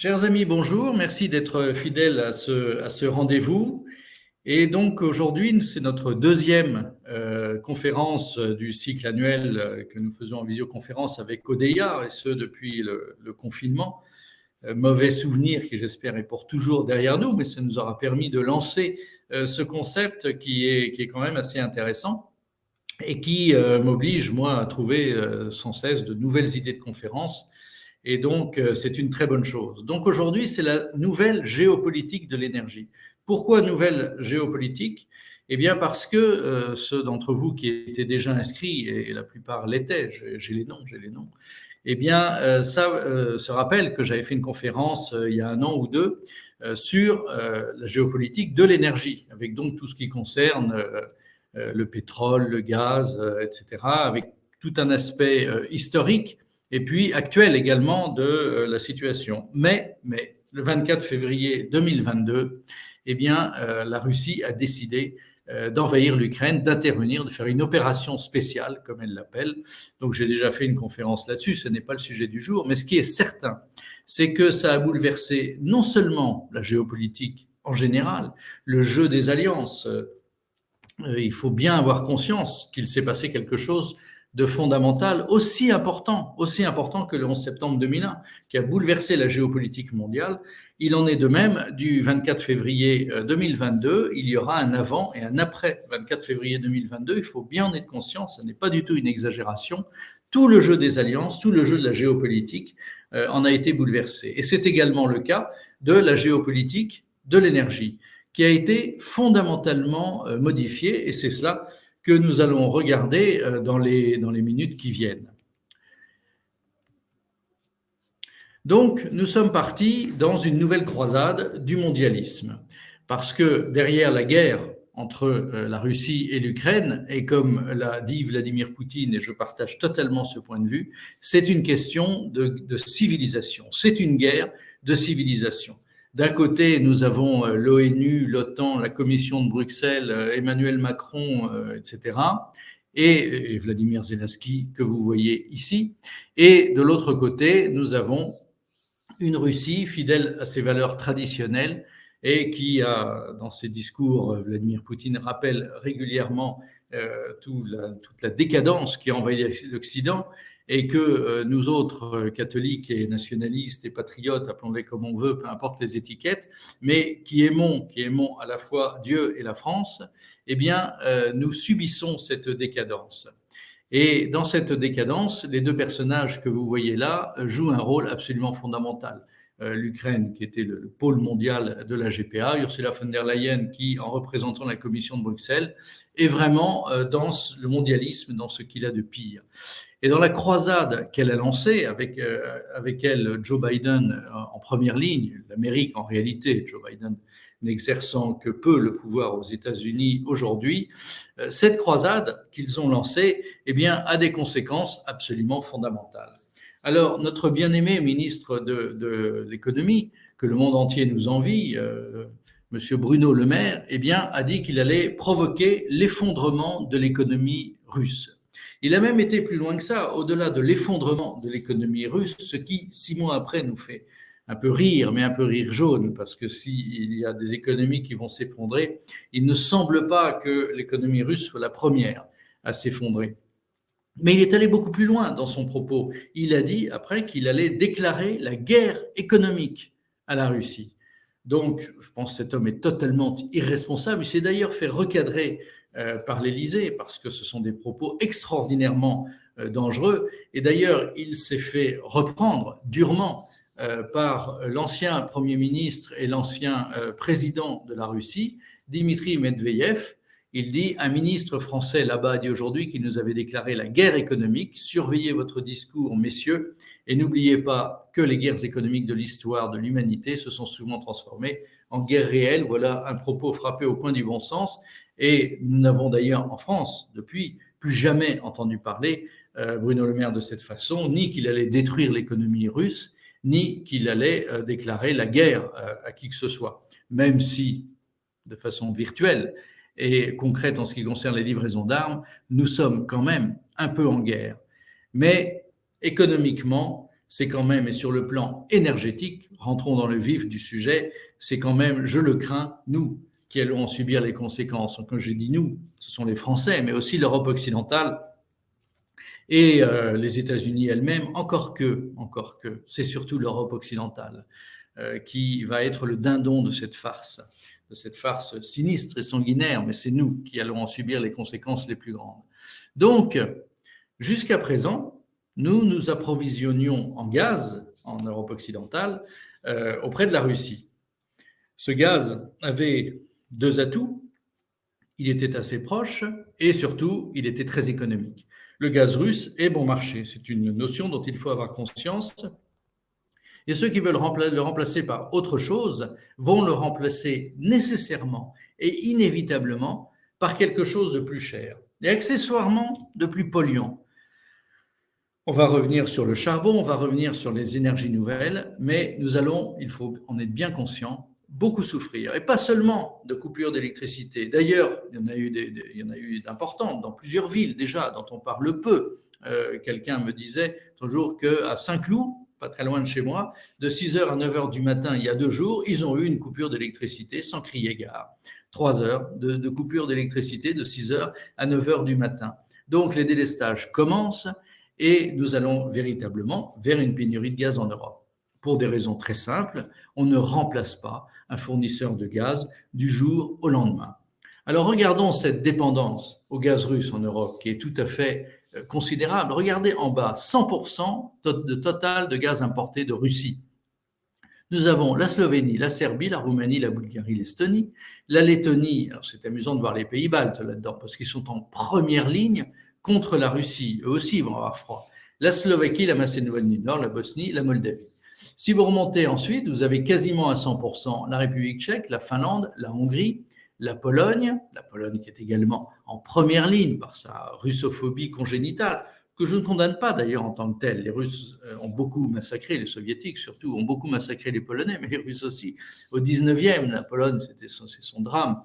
Chers amis, bonjour. Merci d'être fidèles à ce rendez-vous. Et donc aujourd'hui, c'est notre deuxième conférence du cycle annuel que nous faisons en visioconférence avec ODEA, et ce depuis le confinement. Mauvais souvenir qui, j'espère, est pour toujours derrière nous, mais ça nous aura permis de lancer ce concept qui est quand même assez intéressant et qui m'oblige, moi, à trouver sans cesse de nouvelles idées de conférences. Et donc, c'est une très bonne chose. Donc aujourd'hui, c'est la nouvelle géopolitique de l'énergie. Pourquoi nouvelle géopolitique? Eh bien parce que ceux d'entre vous qui étaient déjà inscrits, et la plupart l'étaient, j'ai les noms, eh bien se rappellent que j'avais fait une conférence il y a un an ou deux sur la géopolitique de l'énergie, avec donc tout ce qui concerne le pétrole, le gaz, etc., avec tout un aspect historique et puis actuel également de la situation. Mais le 24 février 2022, eh bien, la Russie a décidé d'envahir l'Ukraine, d'intervenir, de faire une opération spéciale, comme elle l'appelle. Donc j'ai déjà fait une conférence là-dessus, ce n'est pas le sujet du jour, mais ce qui est certain, c'est que ça a bouleversé non seulement la géopolitique en général, le jeu des alliances. Il faut bien avoir conscience qu'il s'est passé quelque chose de fondamental, aussi important que le 11 septembre 2001, qui a bouleversé la géopolitique mondiale. Il en est de même du 24 février 2022. Il y aura un avant et un après 24 février 2022. Il faut bien en être conscient, ce n'est pas du tout une exagération. Tout le jeu des alliances, tout le jeu de la géopolitique en a été bouleversé. Et c'est également le cas de la géopolitique de l'énergie, qui a été fondamentalement modifié, et c'est cela que nous allons regarder dans les minutes qui viennent. Donc, nous sommes partis dans une nouvelle croisade du mondialisme, parce que derrière la guerre entre la Russie et l'Ukraine, et comme l'a dit Vladimir Poutine, et je partage totalement ce point de vue, c'est une question de civilisation, c'est une guerre de civilisation. D'un côté, nous avons l'ONU, l'OTAN, la Commission de Bruxelles, Emmanuel Macron, etc., et Vladimir Zelensky, que vous voyez ici. Et de l'autre côté, nous avons une Russie fidèle à ses valeurs traditionnelles et qui a, dans ses discours, Vladimir Poutine rappelle régulièrement toute la décadence qui a envahi l'Occident, et que nous autres, catholiques et nationalistes et patriotes, appelons-les comme on veut, peu importe les étiquettes, mais qui aimons à la fois Dieu et la France, eh bien, nous subissons cette décadence. Et dans cette décadence, les deux personnages que vous voyez là jouent un rôle absolument fondamental. L'Ukraine, qui était le pôle mondial de la GPA, Ursula von der Leyen, qui, en représentant la Commission de Bruxelles, est vraiment dans le mondialisme, dans ce qu'il a de pire. Et dans la croisade qu'elle a lancée, avec elle Joe Biden en première ligne, l'Amérique en réalité, Joe Biden n'exerçant que peu le pouvoir aux États-Unis aujourd'hui, cette croisade qu'ils ont lancée, eh bien, a des conséquences absolument fondamentales. Alors, notre bien-aimé ministre de l'économie, que le monde entier nous envie, Monsieur Bruno Le Maire, eh bien, a dit qu'il allait provoquer l'effondrement de l'économie russe. Il a même été plus loin que ça, au-delà de l'effondrement de l'économie russe, ce qui, 6 mois après, nous fait un peu rire, mais un peu rire jaune, parce que s'il y a des économies qui vont s'effondrer, il ne semble pas que l'économie russe soit la première à s'effondrer. Mais il est allé beaucoup plus loin dans son propos. Il a dit après qu'il allait déclarer la guerre économique à la Russie. Donc, je pense que cet homme est totalement irresponsable. Il s'est d'ailleurs fait recadrer par l'Élysée, parce que ce sont des propos extraordinairement dangereux. Et d'ailleurs, il s'est fait reprendre durement par l'ancien Premier ministre et l'ancien président de la Russie, Dimitri Medvedev. Il dit, un ministre français là-bas dit aujourd'hui qu'il nous avait déclaré la guerre économique. Surveillez votre discours, messieurs, et n'oubliez pas que les guerres économiques de l'histoire de l'humanité se sont souvent transformées en guerres réelles. Voilà un propos frappé au coin du bon sens. Et nous n'avons d'ailleurs en France, depuis, plus jamais entendu parler Bruno Le Maire de cette façon, ni qu'il allait détruire l'économie russe, ni qu'il allait déclarer la guerre à qui que ce soit, même si, de façon virtuelle et concrète en ce qui concerne les livraisons d'armes, nous sommes quand même un peu en guerre. Mais économiquement, c'est quand même, et sur le plan énergétique, rentrons dans le vif du sujet, c'est quand même, je le crains, nous qui allons en subir les conséquences. Quand je dis nous, ce sont les Français, mais aussi l'Europe occidentale et les États-Unis elles-mêmes, encore que, c'est surtout l'Europe occidentale qui va être le dindon de cette farce sinistre et sanguinaire, mais c'est nous qui allons en subir les conséquences les plus grandes. Donc, jusqu'à présent, nous nous approvisionnions en gaz en Europe occidentale auprès de la Russie. Ce gaz avait deux atouts. Il était assez proche et surtout, il était très économique. Le gaz russe est bon marché. C'est une notion dont il faut avoir conscience. Et ceux qui veulent le remplacer par autre chose vont le remplacer nécessairement et inévitablement par quelque chose de plus cher et accessoirement de plus polluant. On va revenir sur le charbon, on va revenir sur les énergies nouvelles, mais nous allons, il faut en être bien conscient, beaucoup souffrir. Et pas seulement de coupures d'électricité. D'ailleurs, il y en a eu d'importantes dans plusieurs villes déjà, dont on parle peu. Quelqu'un me disait toujours qu'à Saint-Cloud, pas très loin de chez moi, de 6h à 9h du matin, il y a 2 jours, ils ont eu une coupure d'électricité sans crier gare. 3 heures de coupure d'électricité de 6h à 9h du matin. Donc les délestages commencent et nous allons véritablement vers une pénurie de gaz en Europe. Pour des raisons très simples, on ne remplace pas un fournisseur de gaz du jour au lendemain. Alors regardons cette dépendance au gaz russe en Europe qui est tout à fait considérable. Regardez en bas, 100% de total de gaz importé de Russie. Nous avons la Slovénie, la Serbie, la Roumanie, la Bulgarie, l'Estonie, la Lettonie. Alors c'est amusant de voir les pays baltes là-dedans parce qu'ils sont en première ligne contre la Russie. Eux aussi vont avoir froid. La Slovaquie, la Macédoine du Nord, la Bosnie, la Moldavie. Si vous remontez ensuite, vous avez quasiment à 100% la République tchèque, la Finlande, la Hongrie, la Pologne qui est également en première ligne par sa russophobie congénitale, que je ne condamne pas d'ailleurs en tant que telle. Les Russes ont beaucoup massacré, les Soviétiques surtout, ont beaucoup massacré les Polonais, mais les Russes aussi. Au 19e, la Pologne, c'est son drame.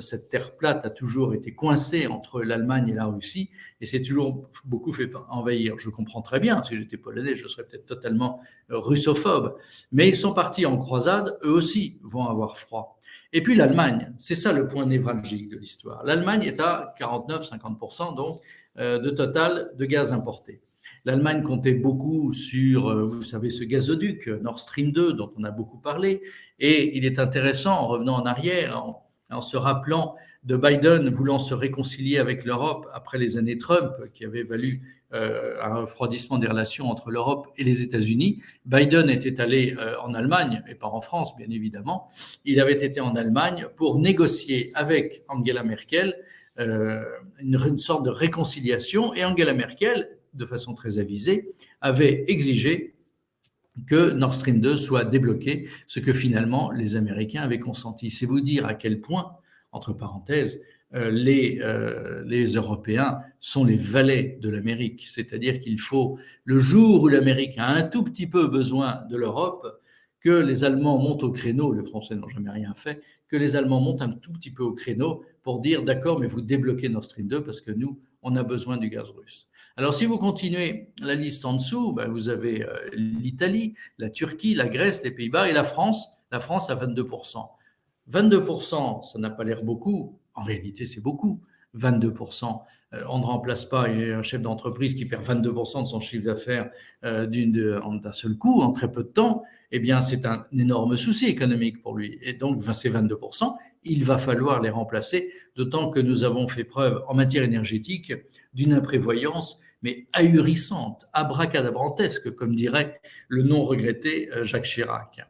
Cette terre plate a toujours été coincée entre l'Allemagne et la Russie et c'est toujours beaucoup fait envahir. Je comprends très bien, si j'étais polonais, je serais peut-être totalement russophobe. Mais ils sont partis en croisade, eux aussi vont avoir froid. Et puis l'Allemagne, c'est ça le point névralgique de l'histoire. L'Allemagne est à 49-50% donc de total de gaz importé. L'Allemagne comptait beaucoup sur, vous savez, ce gazoduc Nord Stream 2 dont on a beaucoup parlé. Et il est intéressant, en revenant en arrière, en se rappelant de Biden voulant se réconcilier avec l'Europe après les années Trump, qui avaient valu un refroidissement des relations entre l'Europe et les États-Unis. Biden était allé en Allemagne, et pas en France, bien évidemment. Il avait été en Allemagne pour négocier avec Angela Merkel une sorte de réconciliation. Et Angela Merkel, de façon très avisée, avait exigé que Nord Stream 2 soit débloqué, ce que finalement les Américains avaient consenti. C'est vous dire à quel point, entre parenthèses, les Européens sont les valets de l'Amérique. C'est-à-dire qu'il faut, le jour où l'Amérique a un tout petit peu besoin de l'Europe, que les Allemands montent au créneau, les Français n'ont jamais rien fait, que les Allemands montent un tout petit peu au créneau pour dire d'accord, mais vous débloquez Nord Stream 2 parce que nous, on a besoin du gaz russe. Alors si vous continuez la liste en dessous, ben, vous avez l'Italie, la Turquie, la Grèce, les Pays-Bas et la France à 22%. 22%, ça n'a pas l'air beaucoup, en réalité c'est beaucoup. 22%, on ne remplace pas un chef d'entreprise qui perd 22% de son chiffre d'affaires d'un seul coup, en très peu de temps. Eh bien, c'est un énorme souci économique pour lui. Et donc, ces 22%, il va falloir les remplacer, d'autant que nous avons fait preuve en matière énergétique d'une imprévoyance, mais ahurissante, abracadabrantesque, comme dirait le non regretté Jacques Chirac.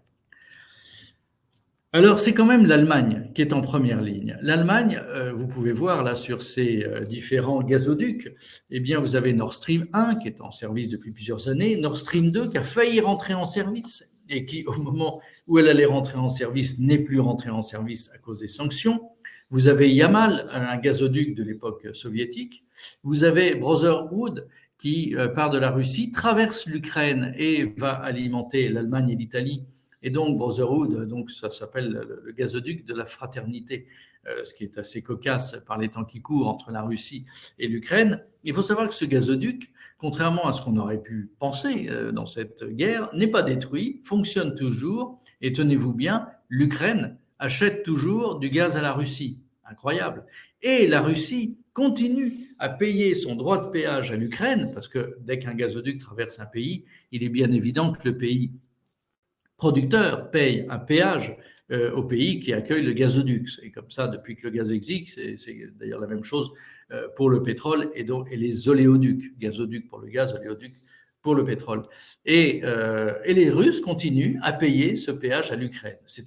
Alors, c'est quand même l'Allemagne qui est en première ligne. L'Allemagne, vous pouvez voir là sur ces différents gazoducs, eh bien, vous avez Nord Stream 1 qui est en service depuis plusieurs années, Nord Stream 2 qui a failli rentrer en service et qui, au moment où elle allait rentrer en service, n'est plus rentrée en service à cause des sanctions. Vous avez Yamal, un gazoduc de l'époque soviétique. Vous avez Brotherhood qui part de la Russie, traverse l'Ukraine et va alimenter l'Allemagne et l'Italie. Et donc, Brotherhood, donc ça s'appelle le gazoduc de la fraternité ce qui est assez cocasse par les temps qui courent entre la Russie et l'Ukraine. Il faut savoir que ce gazoduc, contrairement à ce qu'on aurait pu penser dans cette guerre, n'est pas détruit, fonctionne toujours, et tenez-vous bien, l'Ukraine achète toujours du gaz à la Russie. Incroyable. Et la Russie continue à payer son droit de péage à l'Ukraine, parce que dès qu'un gazoduc traverse un pays, il est bien évident que le pays producteur paye un péage au pays qui accueille le gazoduc. C'est comme ça depuis que le gaz existe, c'est d'ailleurs la même chose pour le pétrole et les oléoducs, gazoduc pour le gaz, oléoduc pour le pétrole. Et les Russes continuent à payer ce péage à l'Ukraine. C'est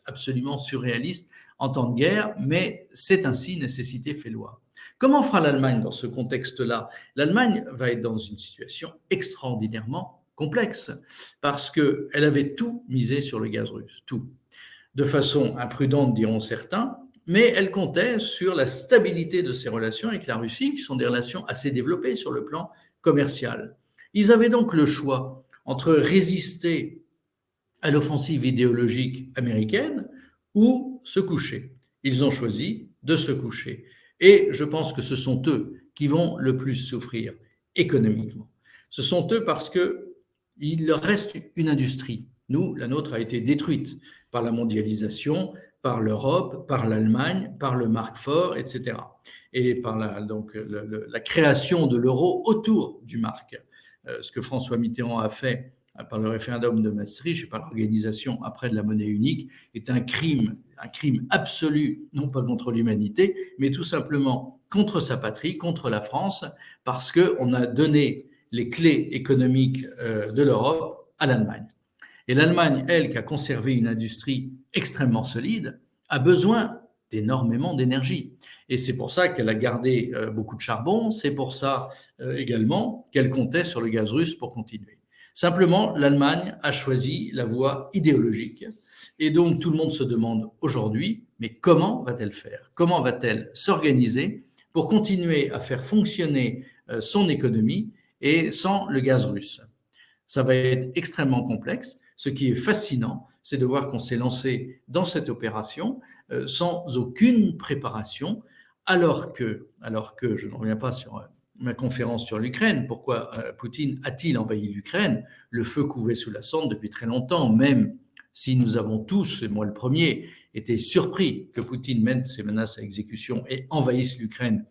absolument surréaliste en temps de guerre, mais c'est ainsi, nécessité fait loi. Comment fera l'Allemagne dans ce contexte-là? L'Allemagne va être dans une situation extraordinairement complexe parce qu'elle avait tout misé sur le gaz russe, tout. De façon imprudente, diront certains, mais elle comptait sur la stabilité de ses relations avec la Russie, qui sont des relations assez développées sur le plan commercial. Ils avaient donc le choix entre résister à l'offensive idéologique américaine ou se coucher. Ils ont choisi de se coucher. Et je pense que ce sont eux qui vont le plus souffrir économiquement. Ce sont eux parce qu'il leur reste une industrie. Nous, la nôtre a été détruite par la mondialisation, par l'Europe, par l'Allemagne, par le marque fort, etc. Et par la création de l'euro autour du marque. Ce que François Mitterrand a fait par le référendum de Maastricht et par l'organisation après de la monnaie unique est un crime absolu, non pas contre l'humanité, mais tout simplement contre sa patrie, contre la France, parce qu'on a donné les clés économiques de l'Europe à l'Allemagne. Et l'Allemagne, elle, qui a conservé une industrie extrêmement solide, a besoin d'énormément d'énergie. Et c'est pour ça qu'elle a gardé beaucoup de charbon, c'est pour ça également qu'elle comptait sur le gaz russe pour continuer. Simplement, l'Allemagne a choisi la voie idéologique. Et donc, tout le monde se demande aujourd'hui, mais comment va-t-elle faire? Comment va-t-elle s'organiser pour continuer à faire fonctionner son économie et sans le gaz russe? Ça va être extrêmement complexe. Ce qui est fascinant, c'est de voir qu'on s'est lancé dans cette opération sans aucune préparation, alors que je ne reviens pas sur ma conférence sur l'Ukraine, pourquoi Poutine a-t-il envahi l'Ukraine? Le feu couvait sous la cendre depuis très longtemps, même si nous avons tous, et moi le premier, été surpris que Poutine mène ses menaces à exécution et envahisse l'Ukraine,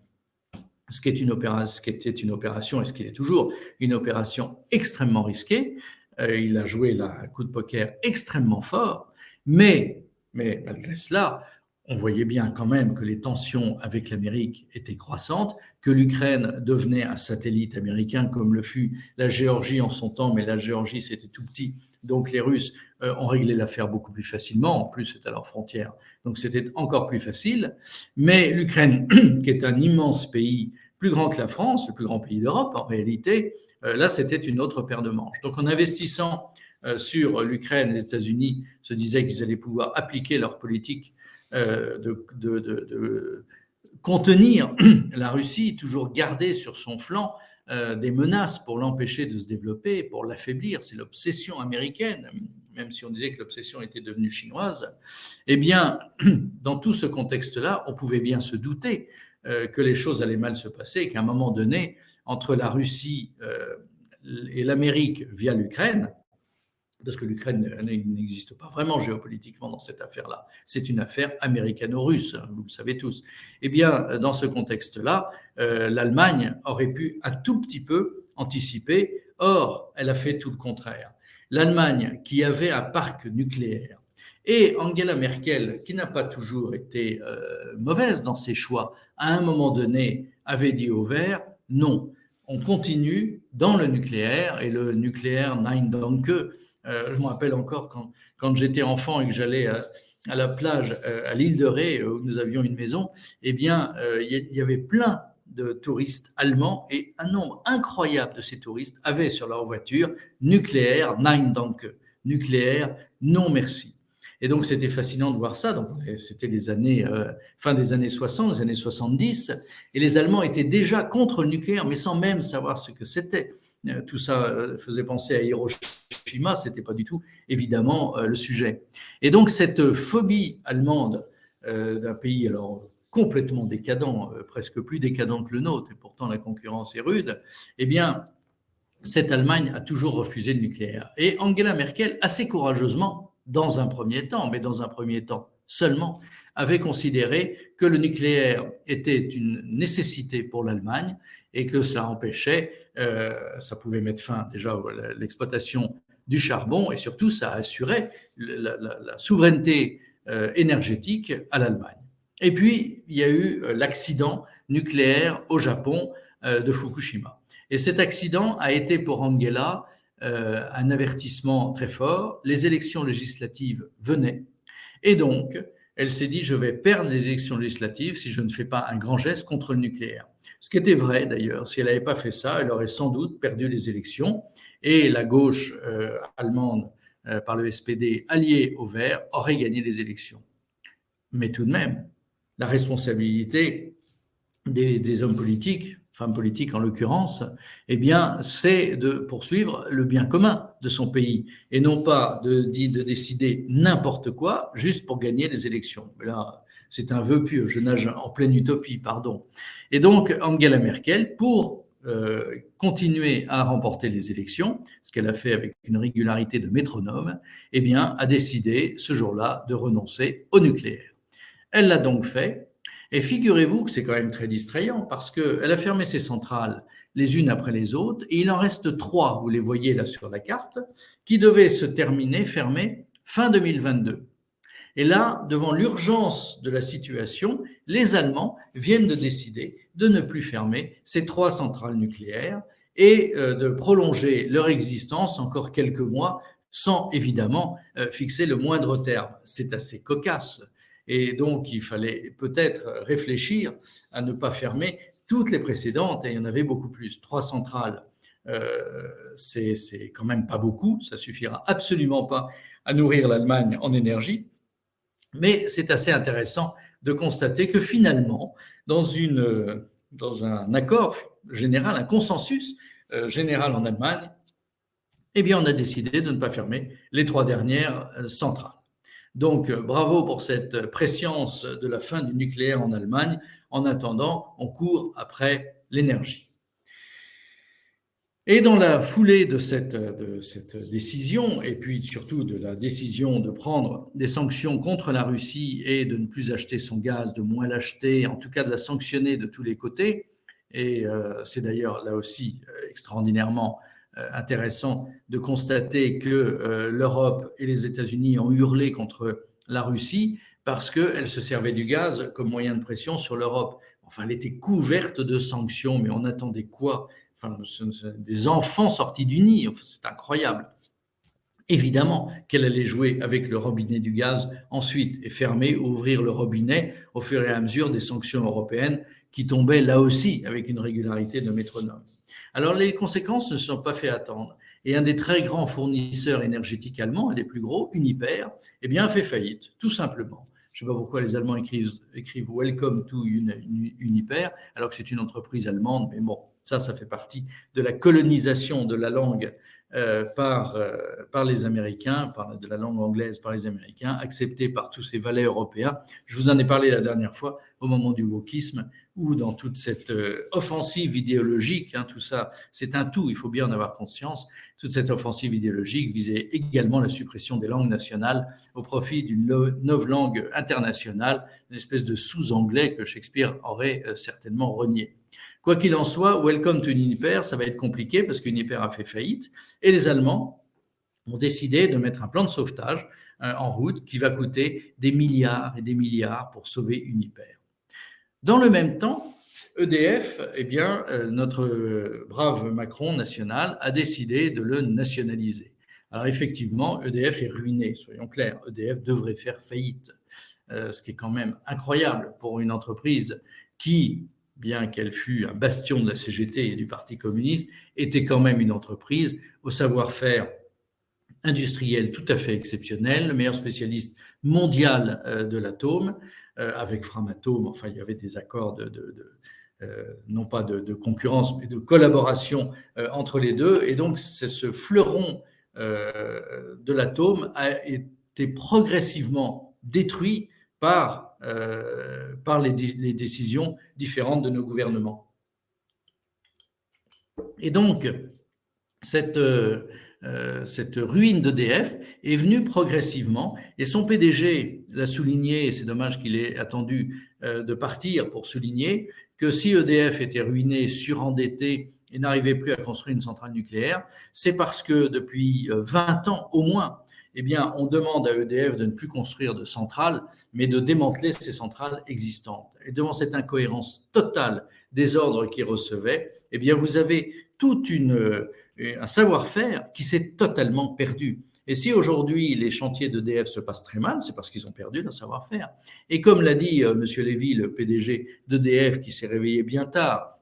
ce qui était une opération, et ce qui est toujours, une opération extrêmement risquée. Il a joué un coup de poker extrêmement fort, mais malgré cela, on voyait bien quand même que les tensions avec l'Amérique étaient croissantes, que l'Ukraine devenait un satellite américain comme le fut la Géorgie en son temps, mais la Géorgie c'était tout petit, donc les Russes ont réglé l'affaire beaucoup plus facilement, en plus c'est à leur frontière, donc c'était encore plus facile, mais l'Ukraine, qui est un immense pays, plus grand que la France, le plus grand pays d'Europe en réalité, là c'était une autre paire de manches. Donc en investissant sur l'Ukraine, les États-Unis se disaient qu'ils allaient pouvoir appliquer leur politique de contenir la Russie, toujours garder sur son flanc des menaces pour l'empêcher de se développer, pour l'affaiblir. C'est l'obsession américaine, même si on disait que l'obsession était devenue chinoise. Eh bien, dans tout ce contexte-là, on pouvait bien se douter que les choses allaient mal se passer et qu'à un moment donné, entre la Russie et l'Amérique via l'Ukraine, parce que l'Ukraine n'existe pas vraiment géopolitiquement dans cette affaire-là. C'est une affaire américano-russe, vous le savez tous. Eh bien, dans ce contexte-là, l'Allemagne aurait pu un tout petit peu anticiper. Or, elle a fait tout le contraire. L'Allemagne, qui avait un parc nucléaire, et Angela Merkel, qui n'a pas toujours été mauvaise dans ses choix, à un moment donné, avait dit au vert, non, on continue dans le nucléaire, et le nucléaire Nein Danke. Je me rappelle encore quand j'étais enfant et que j'allais à la plage à l'île de Ré, où nous avions une maison, eh bien, il y avait plein de touristes allemands et un nombre incroyable de ces touristes avaient sur leur voiture nucléaire, Nein Danke, nucléaire, non merci. Et donc, c'était fascinant de voir ça. Donc, c'était les années, fin des années 60, les années 70. Et les Allemands étaient déjà contre le nucléaire, mais sans même savoir ce que c'était. Tout ça faisait penser à Hiroshima. C'était pas du tout, évidemment, le sujet. Et donc, cette phobie allemande d'un pays alors complètement décadent, presque plus décadent que le nôtre, et pourtant la concurrence est rude, eh bien, cette Allemagne a toujours refusé le nucléaire. Et Angela Merkel, assez courageusement, dans un premier temps, mais dans un premier temps seulement, avait considéré que le nucléaire était une nécessité pour l'Allemagne et que ça empêchait, ça pouvait mettre fin déjà à l'exploitation du charbon et surtout ça assurait la souveraineté énergétique à l'Allemagne. Et puis, il y a eu l'accident nucléaire au Japon de Fukushima. Et cet accident a été pour Angela un avertissement très fort. Les élections législatives venaient et donc elle s'est dit je vais perdre les élections législatives si je ne fais pas un grand geste contre le nucléaire. Ce qui était vrai d'ailleurs. Si elle n'avait pas fait ça, elle aurait sans doute perdu les élections et la gauche allemande par le SPD alliée aux Verts aurait gagné les élections. Mais tout de même, la responsabilité des hommes politiques, femmes politiques en l'occurrence, eh bien, c'est de poursuivre le bien commun de son pays et non pas de décider n'importe quoi juste pour gagner les élections. Mais là, c'est un vœu pieux, je nage en pleine utopie, pardon. Et donc, Angela Merkel, pour continuer à remporter les élections, ce qu'elle a fait avec une régularité de métronome, eh bien, a décidé ce jour-là de renoncer au nucléaire. Elle l'a donc fait. Et figurez-vous que c'est quand même très distrayant parce qu'elle a fermé ses centrales les unes après les autres et il en reste 3, vous les voyez là sur la carte, qui devaient se terminer, fermer fin 2022. Et là, devant l'urgence de la situation, les Allemands viennent de décider de ne plus fermer ces 3 centrales nucléaires et de prolonger leur existence encore quelques mois sans évidemment fixer le moindre terme. C'est assez cocasse. Et donc, il fallait peut-être réfléchir à ne pas fermer toutes les précédentes, et il y en avait beaucoup plus. 3 centrales, c'est quand même pas beaucoup, ça suffira absolument pas à nourrir l'Allemagne en énergie. Mais c'est assez intéressant de constater que finalement, dans un accord général, un consensus général en Allemagne, eh bien, on a décidé de ne pas fermer les 3 dernières centrales. Donc, bravo pour cette prescience de la fin du nucléaire en Allemagne. En attendant, on court après l'énergie. Et dans la foulée de cette décision, et puis surtout de la décision de prendre des sanctions contre la Russie et de ne plus acheter son gaz, de moins l'acheter, en tout cas de la sanctionner de tous les côtés, et c'est d'ailleurs là aussi extraordinairement intéressant de constater que l'Europe et les États-Unis ont hurlé contre la Russie parce qu'elle se servait du gaz comme moyen de pression sur l'Europe. Enfin, elle était couverte de sanctions, mais on attendait quoi? Enfin, des enfants sortis du nid, enfin, c'est incroyable. Évidemment qu'elle allait jouer avec le robinet du gaz ensuite et fermer, ouvrir le robinet au fur et à mesure des sanctions européennes qui tombaient là aussi avec une régularité de métronome. Alors les conséquences ne se sont pas fait attendre. Et un des très grands fournisseurs énergétiques allemands, un des plus gros, Uniper, eh bien, a fait faillite, tout simplement. Je ne sais pas pourquoi les Allemands écrivent Welcome to Uniper, alors que c'est une entreprise allemande, mais bon, ça fait partie de la colonisation de la langue par les Américains, de la langue anglaise par les Américains, acceptée par tous ces valets européens. Je vous en ai parlé la dernière fois au moment du wokisme, ou dans toute cette offensive idéologique, tout ça, c'est un tout, il faut bien en avoir conscience, toute cette offensive idéologique visait également la suppression des langues nationales au profit d'une nouvelle langue internationale, une espèce de sous-anglais que Shakespeare aurait certainement renié. Quoi qu'il en soit, Welcome to Uniper, ça va être compliqué parce qu'Uniper a fait faillite et les Allemands ont décidé de mettre un plan de sauvetage en route qui va coûter des milliards et des milliards pour sauver Uniper. Dans le même temps, EDF, eh bien, notre brave Macron national a décidé de le nationaliser. Alors effectivement, EDF est ruiné, soyons clairs, EDF devrait faire faillite, ce qui est quand même incroyable pour une entreprise qui, bien qu'elle fût un bastion de la CGT et du Parti communiste, était quand même une entreprise au savoir-faire industriel tout à fait exceptionnel, le meilleur spécialiste mondial de l'atome, avec Framatome. Enfin, il y avait des accords non pas de concurrence, mais de collaboration entre les deux. Et donc, ce fleuron de l'atome a été progressivement détruit par par les décisions différentes de nos gouvernements. Et donc, cette ruine d'EDF est venue progressivement, et son PDG l'a souligné, et c'est dommage qu'il ait attendu de partir pour souligner que si EDF était ruiné, surendetté et n'arrivait plus à construire une centrale nucléaire, c'est parce que depuis 20 ans au moins, eh bien, on demande à EDF de ne plus construire de centrales, mais de démanteler ces centrales existantes. Et devant cette incohérence totale des ordres qu'ils recevaient, eh bien, vous avez tout un savoir-faire qui s'est totalement perdu. Et si aujourd'hui les chantiers d'EDF se passent très mal, c'est parce qu'ils ont perdu leur savoir-faire. Et comme l'a dit M. Lévy, le PDG d'EDF, qui s'est réveillé bien tard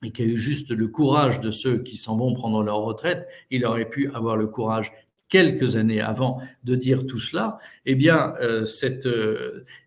et qui a eu juste le courage de ceux qui s'en vont prendre leur retraite, il aurait pu avoir le courage quelques années avant de dire tout cela, eh bien,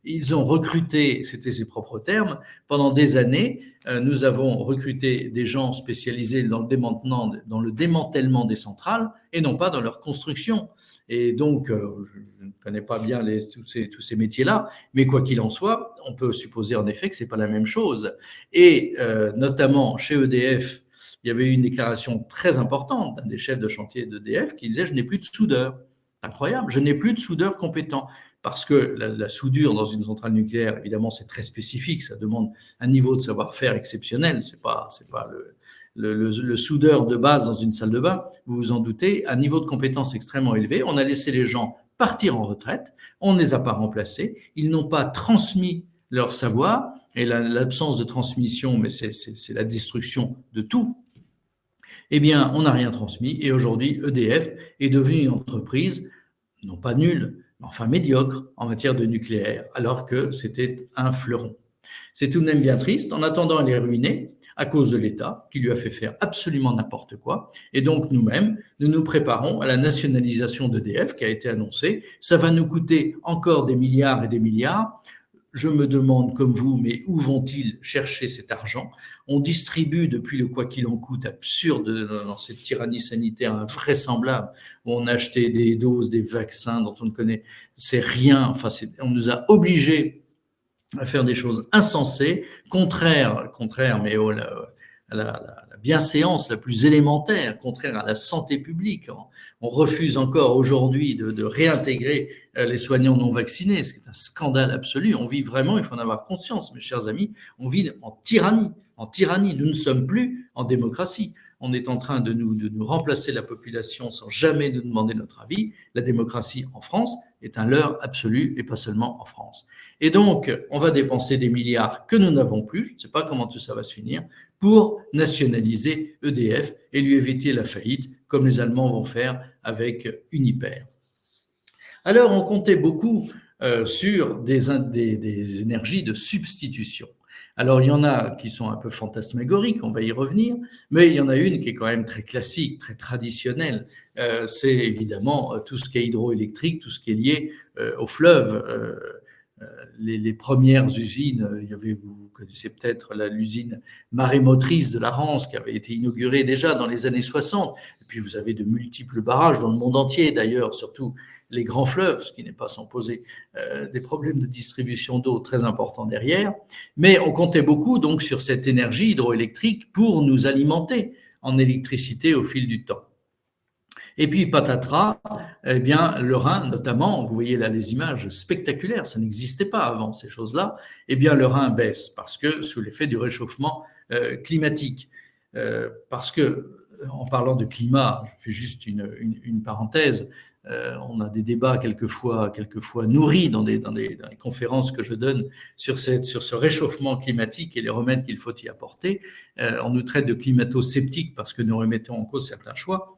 ils ont recruté, c'était ses propres termes, pendant des années, nous avons recruté des gens spécialisés dans le démantèlement des centrales et non pas dans leur construction. Et donc, je ne connais pas bien tous ces métiers-là, mais quoi qu'il en soit, on peut supposer en effet que c'est pas la même chose. Et notamment chez EDF, il y avait eu une déclaration très importante d'un des chefs de chantier d'EDF qui disait « je n'ai plus de soudeur ». Incroyable, je n'ai plus de soudeur compétent. Parce que la soudure dans une centrale nucléaire, évidemment, c'est très spécifique, ça demande un niveau de savoir-faire exceptionnel. C'est pas le soudeur de base dans une salle de bain, vous vous en doutez, un niveau de compétence extrêmement élevé. On a laissé les gens partir en retraite, on ne les a pas remplacés, ils n'ont pas transmis leur savoir, et l'absence de transmission, mais c'est la destruction de tout. Eh bien, on n'a rien transmis et aujourd'hui, EDF est devenue une entreprise, non pas nulle, mais enfin médiocre en matière de nucléaire, alors que c'était un fleuron. C'est tout de même bien triste. En attendant, elle est ruinée à cause de l'État qui lui a fait faire absolument n'importe quoi. Et donc, nous-mêmes, nous nous préparons à la nationalisation d'EDF qui a été annoncée. Ça va nous coûter encore des milliards et des milliards. Je me demande, comme vous, mais où vont-ils chercher cet argent? On distribue depuis le quoi qu'il en coûte absurde dans cette tyrannie sanitaire invraisemblable où on a acheté des doses, des vaccins dont on ne connaît, c'est rien. Enfin, on nous a obligés à faire des choses insensées, contraires, mais à la bienséance la plus élémentaire, contraire à la santé publique. On refuse encore aujourd'hui de réintégrer les soignants non vaccinés, ce qui est un scandale absolu. On vit vraiment, il faut en avoir conscience, mes chers amis, on vit en tyrannie. En tyrannie, nous ne sommes plus en démocratie. On est en train de nous remplacer la population sans jamais nous demander notre avis. La démocratie en France est un leurre absolu et pas seulement en France. Et donc, on va dépenser des milliards que nous n'avons plus, je ne sais pas comment tout ça va se finir, pour nationaliser EDF et lui éviter la faillite, comme les Allemands vont faire avec Uniper. Alors, on comptait beaucoup sur des énergies de substitution. Alors, il y en a qui sont un peu fantasmagoriques, on va y revenir, mais il y en a une qui est quand même très classique, très traditionnelle. C'est évidemment tout ce qui est hydroélectrique, tout ce qui est lié au fleuve. Les premières usines, vous connaissez peut-être l'usine marémotrice de la Rance qui avait été inaugurée déjà dans les années 60. Et puis vous avez de multiples barrages dans le monde entier d'ailleurs, surtout les grands fleuves, ce qui n'est pas sans poser des problèmes de distribution d'eau très importants derrière. Mais on comptait beaucoup donc sur cette énergie hydroélectrique pour nous alimenter en électricité au fil du temps. Et puis patatras, eh bien le Rhin notamment, vous voyez là les images spectaculaires, ça n'existait pas avant ces choses-là, eh bien le Rhin baisse parce que sous l'effet du réchauffement climatique. Parce que en parlant de climat, je fais juste une parenthèse, on a des débats quelquefois nourris dans les conférences que je donne sur ce réchauffement climatique et les remèdes qu'il faut y apporter. On nous traite de climato-sceptiques parce que nous remettons en cause certains choix.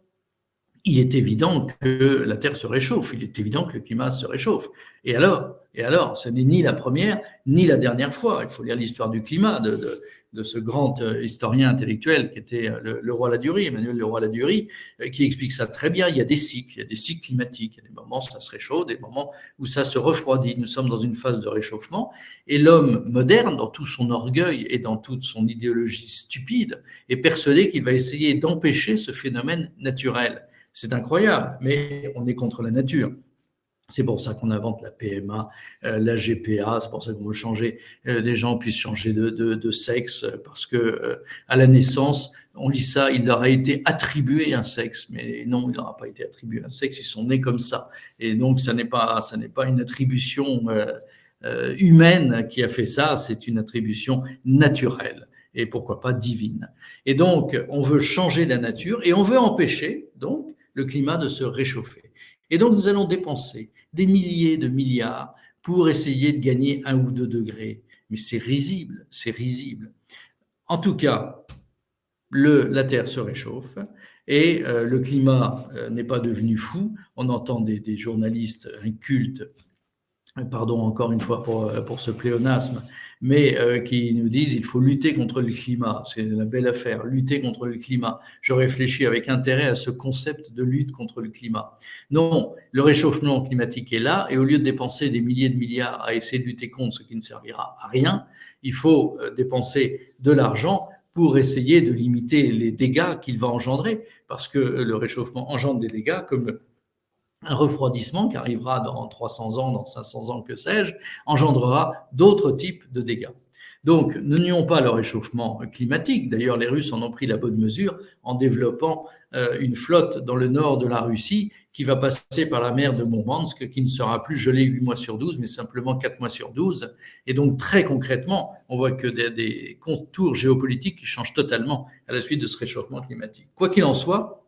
Il est évident que la Terre se réchauffe, il est évident que le climat se réchauffe. Et alors, ce n'est ni la première ni la dernière fois. Il faut lire l'histoire du climat de ce grand historien intellectuel qui était le roi Ladurie, Emmanuel le roi Ladurie, qui explique ça très bien. Il y a des cycles climatiques. Il y a des moments où ça se réchauffe, des moments où ça se refroidit. Nous sommes dans une phase de réchauffement et l'homme moderne, dans tout son orgueil et dans toute son idéologie stupide, est persuadé qu'il va essayer d'empêcher ce phénomène naturel. C'est incroyable, mais on est contre la nature. C'est pour ça qu'on invente la PMA, la GPA, c'est pour ça qu'on veut changer, des gens puissent changer de sexe, parce que à la naissance, on lit ça, il leur a été attribué un sexe, mais non, il leur a pas été attribué un sexe, ils sont nés comme ça. Et donc, ça n'est pas une attribution humaine qui a fait ça, c'est une attribution naturelle et pourquoi pas divine. Et donc, on veut changer la nature et on veut empêcher donc le climat de se réchauffer. Et donc, nous allons dépenser des milliers de milliards pour essayer de gagner 1 ou 2 degrés. Mais c'est risible, c'est risible. En tout cas, la Terre se réchauffe et le climat n'est pas devenu fou. On entend des journalistes incultes, pardon encore une fois pour ce pléonasme, mais qui nous disent il faut lutter contre le climat. C'est la belle affaire, lutter contre le climat. Je réfléchis avec intérêt à ce concept de lutte contre le climat. Non, le réchauffement climatique est là, et au lieu de dépenser des milliers de milliards à essayer de lutter contre ce qui ne servira à rien, il faut dépenser de l'argent pour essayer de limiter les dégâts qu'il va engendrer, parce que le réchauffement engendre des dégâts comme un refroidissement qui arrivera dans 300 ans, dans 500 ans, que sais-je, engendrera d'autres types de dégâts. Donc, ne nions pas le réchauffement climatique. D'ailleurs, les Russes en ont pris la bonne mesure en développant une flotte dans le nord de la Russie qui va passer par la mer de Mourmansk, qui ne sera plus gelée 8 mois sur 12, mais simplement 4 mois sur 12. Et donc, très concrètement, on voit que des contours géopolitiques qui changent totalement à la suite de ce réchauffement climatique. Quoi qu'il en soit,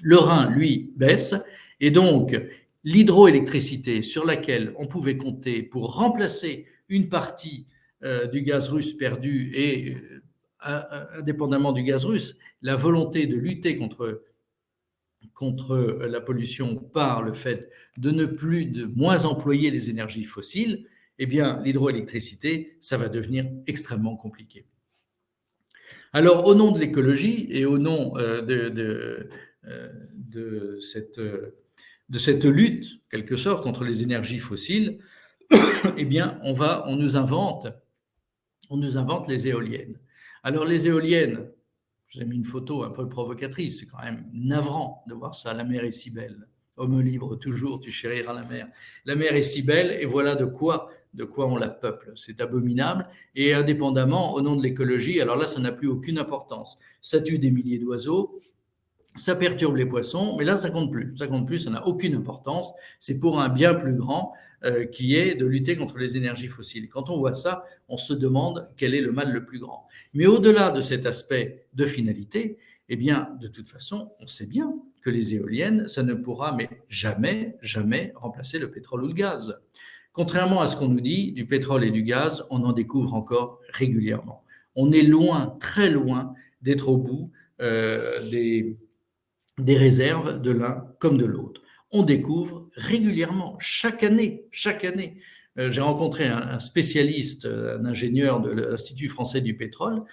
le Rhin, lui, baisse. Et donc, l'hydroélectricité sur laquelle on pouvait compter pour remplacer une partie du gaz russe perdu et, indépendamment du gaz russe, la volonté de lutter contre la pollution par le fait de moins employer les énergies fossiles, eh bien, l'hydroélectricité, ça va devenir extrêmement compliqué. Alors, au nom de l'écologie et au nom de cette lutte, quelque sorte, contre les énergies fossiles, eh bien, on nous invente les éoliennes. Alors, les éoliennes, j'ai mis une photo un peu provocatrice, c'est quand même navrant de voir ça. La mer est si belle. Homme libre, toujours, tu chériras la mer. La mer est si belle, et voilà de quoi on la peuple. C'est abominable. Et indépendamment, au nom de l'écologie, alors là, ça n'a plus aucune importance. Ça tue des milliers d'oiseaux, ça perturbe les poissons, mais là, ça compte plus. Ça compte plus, ça n'a aucune importance. C'est pour un bien plus grand qui est de lutter contre les énergies fossiles. Quand on voit ça, on se demande quel est le mal le plus grand. Mais au-delà de cet aspect de finalité, eh bien, de toute façon, on sait bien que les éoliennes, ça ne pourra mais jamais, jamais remplacer le pétrole ou le gaz. Contrairement à ce qu'on nous dit, du pétrole et du gaz, on en découvre encore régulièrement. On est loin, très loin, d'être au bout des réserves de l'un comme de l'autre. On découvre régulièrement, chaque année. J'ai rencontré un spécialiste, un ingénieur de l'Institut français du pétrole,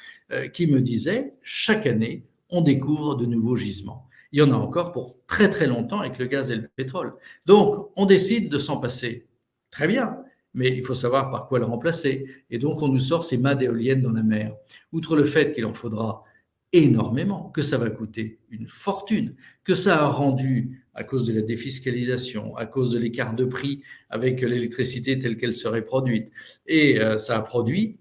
qui me disait, chaque année, on découvre de nouveaux gisements. Il y en a encore pour très très longtemps avec le gaz et le pétrole. Donc, on décide de s'en passer. Très bien, mais il faut savoir par quoi le remplacer. Et donc, on nous sort ces mâts d'éoliennes dans la mer. Outre le fait qu'il en faudra énormément, que ça va coûter une fortune, que ça a rendu, à cause de la défiscalisation, à cause de l'écart de prix avec l'électricité telle qu'elle serait produite, et ça a produit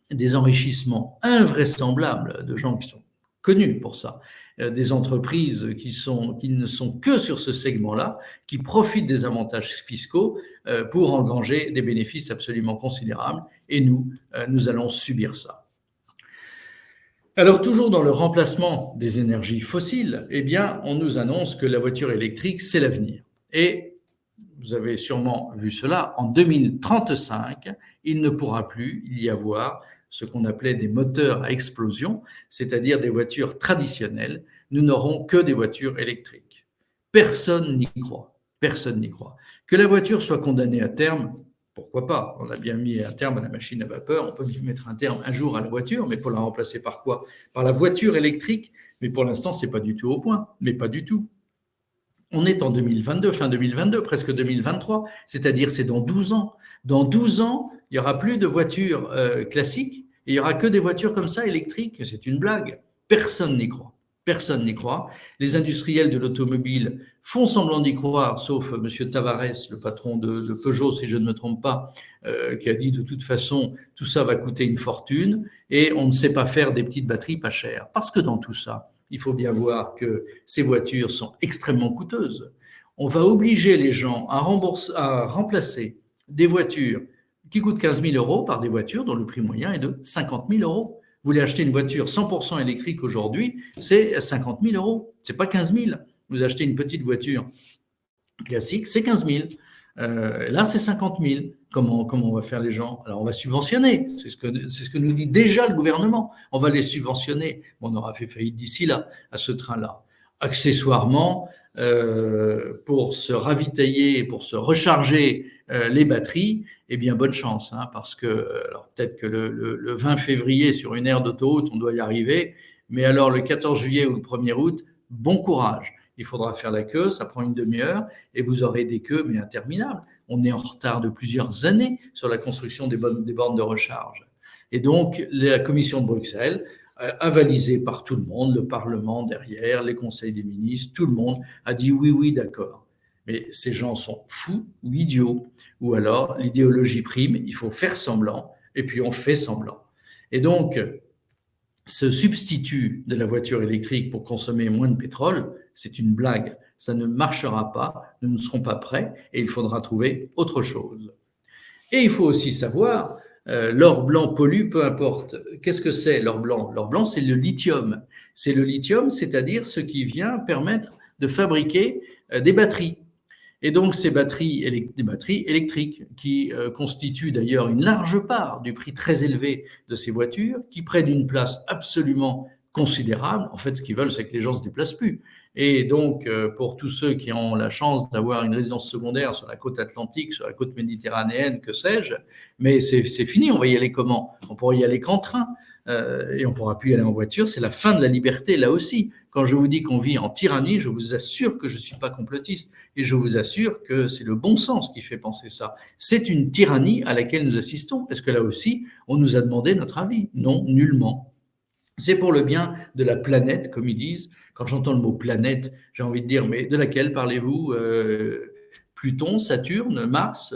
des enrichissements invraisemblables de gens qui sont connus pour ça, des entreprises qui ne sont que sur ce segment-là, qui profitent des avantages fiscaux pour engranger des bénéfices absolument considérables, et nous allons subir ça. Alors, toujours dans le remplacement des énergies fossiles, eh bien, on nous annonce que la voiture électrique, c'est l'avenir. Et vous avez sûrement vu cela, en 2035, il ne pourra plus y avoir ce qu'on appelait des moteurs à explosion, c'est-à-dire des voitures traditionnelles. Nous n'aurons que des voitures électriques. Personne n'y croit. Personne n'y croit. Que la voiture soit condamnée à terme, pourquoi pas? On a bien mis un terme à la machine à vapeur, on peut mettre un terme un jour à la voiture, mais pour la remplacer par quoi? Par la voiture électrique. Mais pour l'instant, c'est pas du tout au point, mais pas du tout. On est en 2022, fin 2022, presque 2023, c'est-à-dire c'est dans 12 ans. Dans 12 ans, il n'y aura plus de voitures classiques, et il n'y aura que des voitures comme ça, électriques. C'est une blague. Personne n'y croit. Personne n'y croit. Les industriels de l'automobile font semblant d'y croire, sauf M. Tavares, le patron de Peugeot, si je ne me trompe pas, qui a dit de toute façon, tout ça va coûter une fortune et on ne sait pas faire des petites batteries pas chères. Parce que dans tout ça, il faut bien voir que ces voitures sont extrêmement coûteuses. On va obliger les gens à remplacer des voitures qui coûtent 15 000 euros par des voitures dont le prix moyen est de 50 000 euros. Vous voulez acheter une voiture 100% électrique aujourd'hui, c'est 50 000 euros, c'est pas 15 000. Vous achetez une petite voiture classique, c'est 15 000. Là, c'est 50 000. Comment on va faire les gens? Alors, on va subventionner. C'est ce que nous dit déjà le gouvernement. On va les subventionner. On aura fait faillite d'ici là, à ce train-là. Accessoirement, pour se ravitailler, pour se recharger les batteries, eh bien, bonne chance, hein, parce que alors peut-être que le 20 février, sur une aire d'autoroute, on doit y arriver, mais alors le 14 juillet ou le 1er août, bon courage. Il faudra faire la queue, ça prend une demi-heure, et vous aurez des queues, mais interminables. On est en retard de plusieurs années sur la construction des bornes de recharge. Et donc, la Commission de Bruxelles, avalisé par tout le monde, le Parlement derrière, les conseils des ministres, tout le monde a dit oui, oui, d'accord. Mais ces gens sont fous ou idiots, ou alors l'idéologie prime, il faut faire semblant, et puis on fait semblant. Et donc, ce substitut de la voiture électrique pour consommer moins de pétrole, c'est une blague. Ça ne marchera pas, nous ne serons pas prêts, et il faudra trouver autre chose. Et il faut aussi savoir, l'or blanc pollue, peu importe. Qu'est-ce que c'est l'or blanc? L'or blanc, c'est le lithium. C'est le lithium, c'est-à-dire ce qui vient permettre de fabriquer des batteries. Et donc, des batteries électriques qui constituent d'ailleurs une large part du prix très élevé de ces voitures, qui prennent une place absolument considérable. En fait, ce qu'ils veulent, c'est que les gens ne se déplacent plus. Et donc, pour tous ceux qui ont la chance d'avoir une résidence secondaire sur la côte atlantique, sur la côte méditerranéenne, que sais-je, mais c'est fini, on va y aller comment? On pourra y aller qu'en train, et on ne pourra plus y aller en voiture. C'est la fin de la liberté, là aussi. Quand je vous dis qu'on vit en tyrannie, je vous assure que je ne suis pas complotiste, et je vous assure que c'est le bon sens qui fait penser ça. C'est une tyrannie à laquelle nous assistons. Est-ce que là aussi, on nous a demandé notre avis? Non, nullement. C'est pour le bien de la planète, comme ils disent. Quand j'entends le mot planète, j'ai envie de dire, mais de laquelle parlez-vous? Pluton, Saturne, Mars,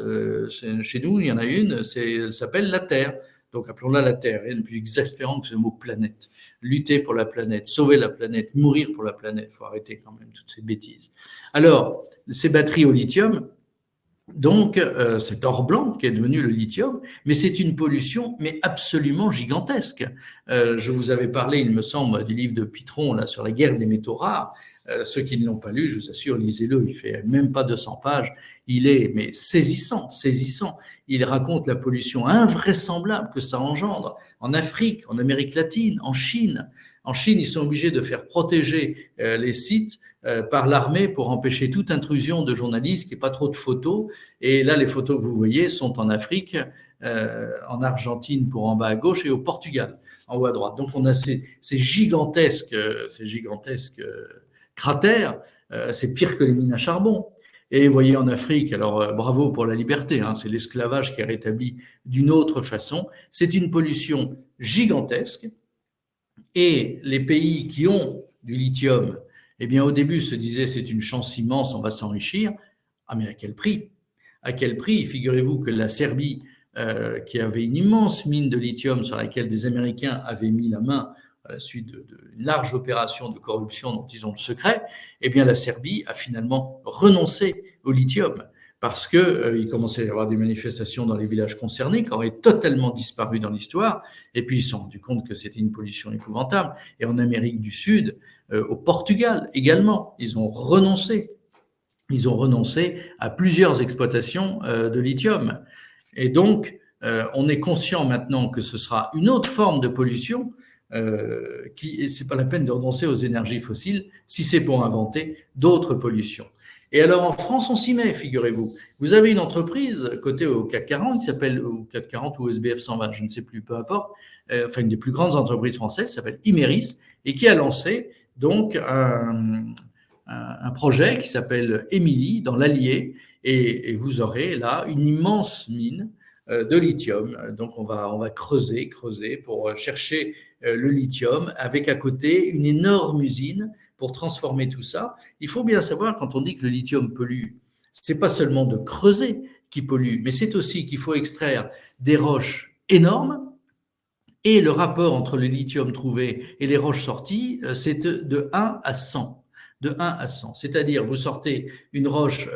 chez nous, il y en a une, elle s'appelle la Terre. Donc appelons-la la Terre. Rien de plus exaspérant que ce mot planète. Lutter pour la planète, sauver la planète, mourir pour la planète. Il faut arrêter quand même toutes ces bêtises. Alors, ces batteries au lithium, donc, cet or blanc qui est devenu le lithium, mais c'est une pollution, mais absolument gigantesque. Je vous avais parlé, il me semble, du livre de Pitron là, sur la guerre des métaux rares. Ceux qui ne l'ont pas lu, je vous assure, lisez-le, il fait même pas 200 pages. Il est mais saisissant, saisissant. Il raconte la pollution invraisemblable que ça engendre en Afrique, en Amérique latine, en Chine. En Chine, ils sont obligés de faire protéger les sites par l'armée pour empêcher toute intrusion de journalistes, qu'il n'y ait pas trop de photos. Et là, les photos que vous voyez sont en Afrique, en Argentine pour en bas à gauche et au Portugal en haut à droite. Donc on a ces gigantesques cratères, c'est pire que les mines à charbon. Et vous voyez en Afrique, alors bravo pour la liberté, hein, c'est l'esclavage qui est rétabli d'une autre façon. C'est une pollution gigantesque. Et les pays qui ont du lithium, eh bien, au début, se disaient c'est une chance immense, on va s'enrichir. Ah, mais à quel prix? À quel prix? Figurez-vous que la Serbie, qui avait une immense mine de lithium sur laquelle des Américains avaient mis la main à la suite d'une large opération de corruption dont ils ont le secret, eh bien, la Serbie a finalement renoncé au lithium parce qu'il commençait à y avoir des manifestations dans les villages concernés qui auraient totalement disparu dans l'histoire, et puis ils se sont rendus compte que c'était une pollution épouvantable. Et en Amérique du Sud, au Portugal également, ils ont renoncé à plusieurs exploitations de lithium. Et donc, on est conscient maintenant que ce sera une autre forme de pollution, c'est pas la peine de renoncer aux énergies fossiles si c'est pour inventer d'autres pollutions. Et alors en France, on s'y met, figurez-vous. Vous avez une entreprise cotée au CAC 40 qui s'appelle, au CAC 40 ou SBF 120, je ne sais plus, peu importe, enfin une des plus grandes entreprises françaises, qui s'appelle Imerys, et qui a lancé donc un projet qui s'appelle Émilie dans l'Allier, et vous aurez là une immense mine de lithium. Donc on va creuser pour chercher le lithium, avec à côté une énorme usine pour transformer tout ça. Il faut bien savoir, quand on dit que le lithium pollue, c'est pas seulement de creuser qui pollue, mais c'est aussi qu'il faut extraire des roches énormes. Et le rapport entre le lithium trouvé et les roches sorties, c'est de 1 à 100. De 1 à 100. C'est-à-dire, vous sortez une roche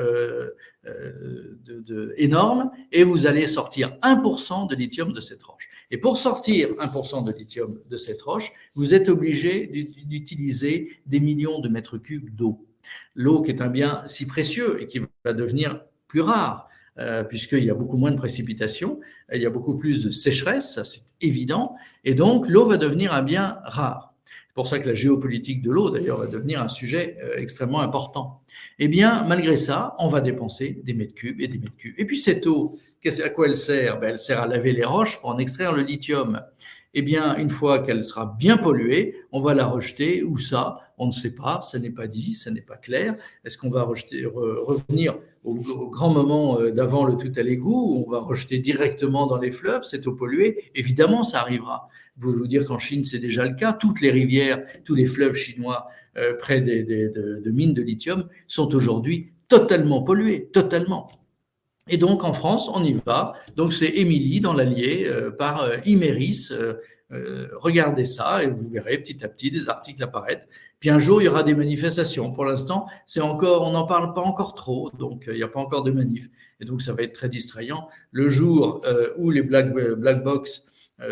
énorme et vous allez sortir 1% de lithium de cette roche. Et pour sortir 1% de lithium de cette roche, vous êtes obligé d'utiliser des millions de mètres cubes d'eau. L'eau qui est un bien si précieux et qui va devenir plus rare. Puisqu'il y a beaucoup moins de précipitations, il y a beaucoup plus de sécheresse, ça c'est évident, et donc l'eau va devenir un bien rare. C'est pour ça que la géopolitique de l'eau, d'ailleurs, va devenir un sujet extrêmement important. Eh bien, malgré ça, on va dépenser des mètres cubes et des mètres cubes. Et puis cette eau, à quoi elle sert? Elle sert à laver les roches pour en extraire le lithium. Eh bien, une fois qu'elle sera bien polluée, on va la rejeter. Où ça? On ne sait pas, ça n'est pas dit, ça n'est pas clair. Est-ce qu'on va revenir au grand moment d'avant le tout à l'égout, où on va rejeter directement dans les fleuves cette eau polluée? Évidemment, ça arrivera. Je peux vous dire qu'en Chine, c'est déjà le cas. Toutes les rivières, tous les fleuves chinois près de mines de lithium sont aujourd'hui totalement pollués, totalement. Et donc, en France, on y va. Donc, c'est Émilie dans l'Allier par Imerys. Regardez ça et vous verrez petit à petit des articles apparaître. Puis un jour, il y aura des manifestations. Pour l'instant, on n'en parle pas encore trop, donc il n'y a pas encore de manif. Et donc, ça va être très distrayant. Le jour où les black box,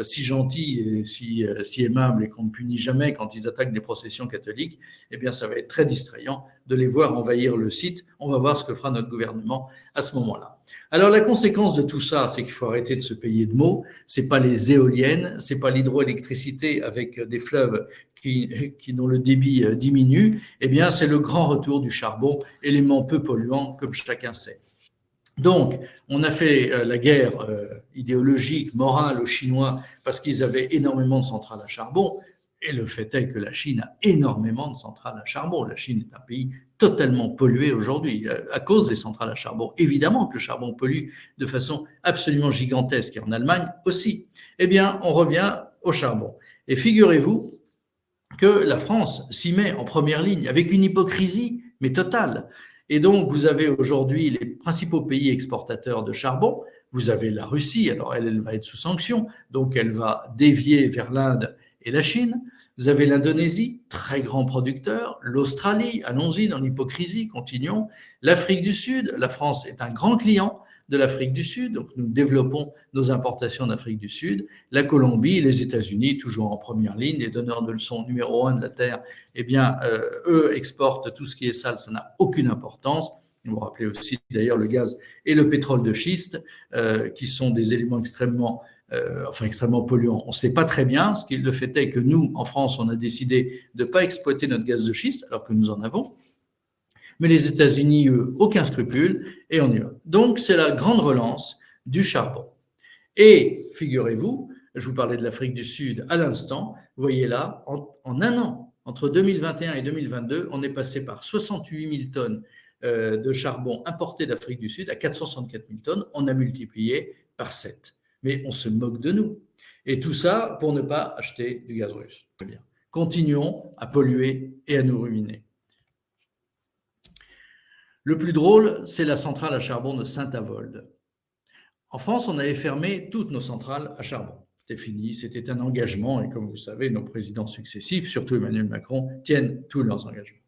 si gentils et si aimables et qu'on ne punit jamais quand ils attaquent des processions catholiques, eh bien, ça va être très distrayant de les voir envahir le site. On va voir ce que fera notre gouvernement à ce moment-là. Alors la conséquence de tout ça, c'est qu'il faut arrêter de se payer de mots. C'est pas les éoliennes, c'est pas l'hydroélectricité avec des fleuves dont le débit diminue. Eh bien, c'est le grand retour du charbon, élément peu polluant, comme chacun sait. Donc, on a fait la guerre idéologique, morale aux Chinois parce qu'ils avaient énormément de centrales à charbon. Et le fait est que la Chine a énormément de centrales à charbon. La Chine est un pays totalement pollué aujourd'hui à cause des centrales à charbon. Évidemment que le charbon pollue de façon absolument gigantesque, et en Allemagne aussi. Eh bien, on revient au charbon. Et figurez-vous que la France s'y met en première ligne avec une hypocrisie, mais totale. Et donc, vous avez aujourd'hui les principaux pays exportateurs de charbon. Vous avez la Russie, alors elle va être sous sanction, donc elle va dévier vers l'Inde et la Chine. Vous avez l'Indonésie, très grand producteur, l'Australie, allons-y dans l'hypocrisie, continuons. L'Afrique du Sud, la France est un grand client de l'Afrique du Sud, donc nous développons nos importations d'Afrique du Sud. La Colombie, les États-Unis, toujours en première ligne, les donneurs de leçons numéro 1 de la Terre, eh bien, eux exportent tout ce qui est sale, ça n'a aucune importance. Vous vous rappelez aussi d'ailleurs le gaz et le pétrole de schiste, qui sont des éléments extrêmement polluants. On ne sait pas très bien. Le fait est que nous, en France, on a décidé de ne pas exploiter notre gaz de schiste, alors que nous en avons. Mais les États-Unis, eux, aucun scrupule, et on y va. Donc, c'est la grande relance du charbon. Et figurez-vous, je vous parlais de l'Afrique du Sud à l'instant, vous voyez là, en un an, entre 2021 et 2022, on est passé par 68 000 tonnes de charbon importé d'Afrique du Sud à 464 000 tonnes. On a multiplié par 7. Mais on se moque de nous. Et tout ça pour ne pas acheter du gaz russe. Très bien. Continuons à polluer et à nous ruiner. Le plus drôle, c'est la centrale à charbon de Saint-Avold. En France, on avait fermé toutes nos centrales à charbon. C'était fini, c'était un engagement, et comme vous savez, nos présidents successifs, surtout Emmanuel Macron, tiennent tous leurs engagements.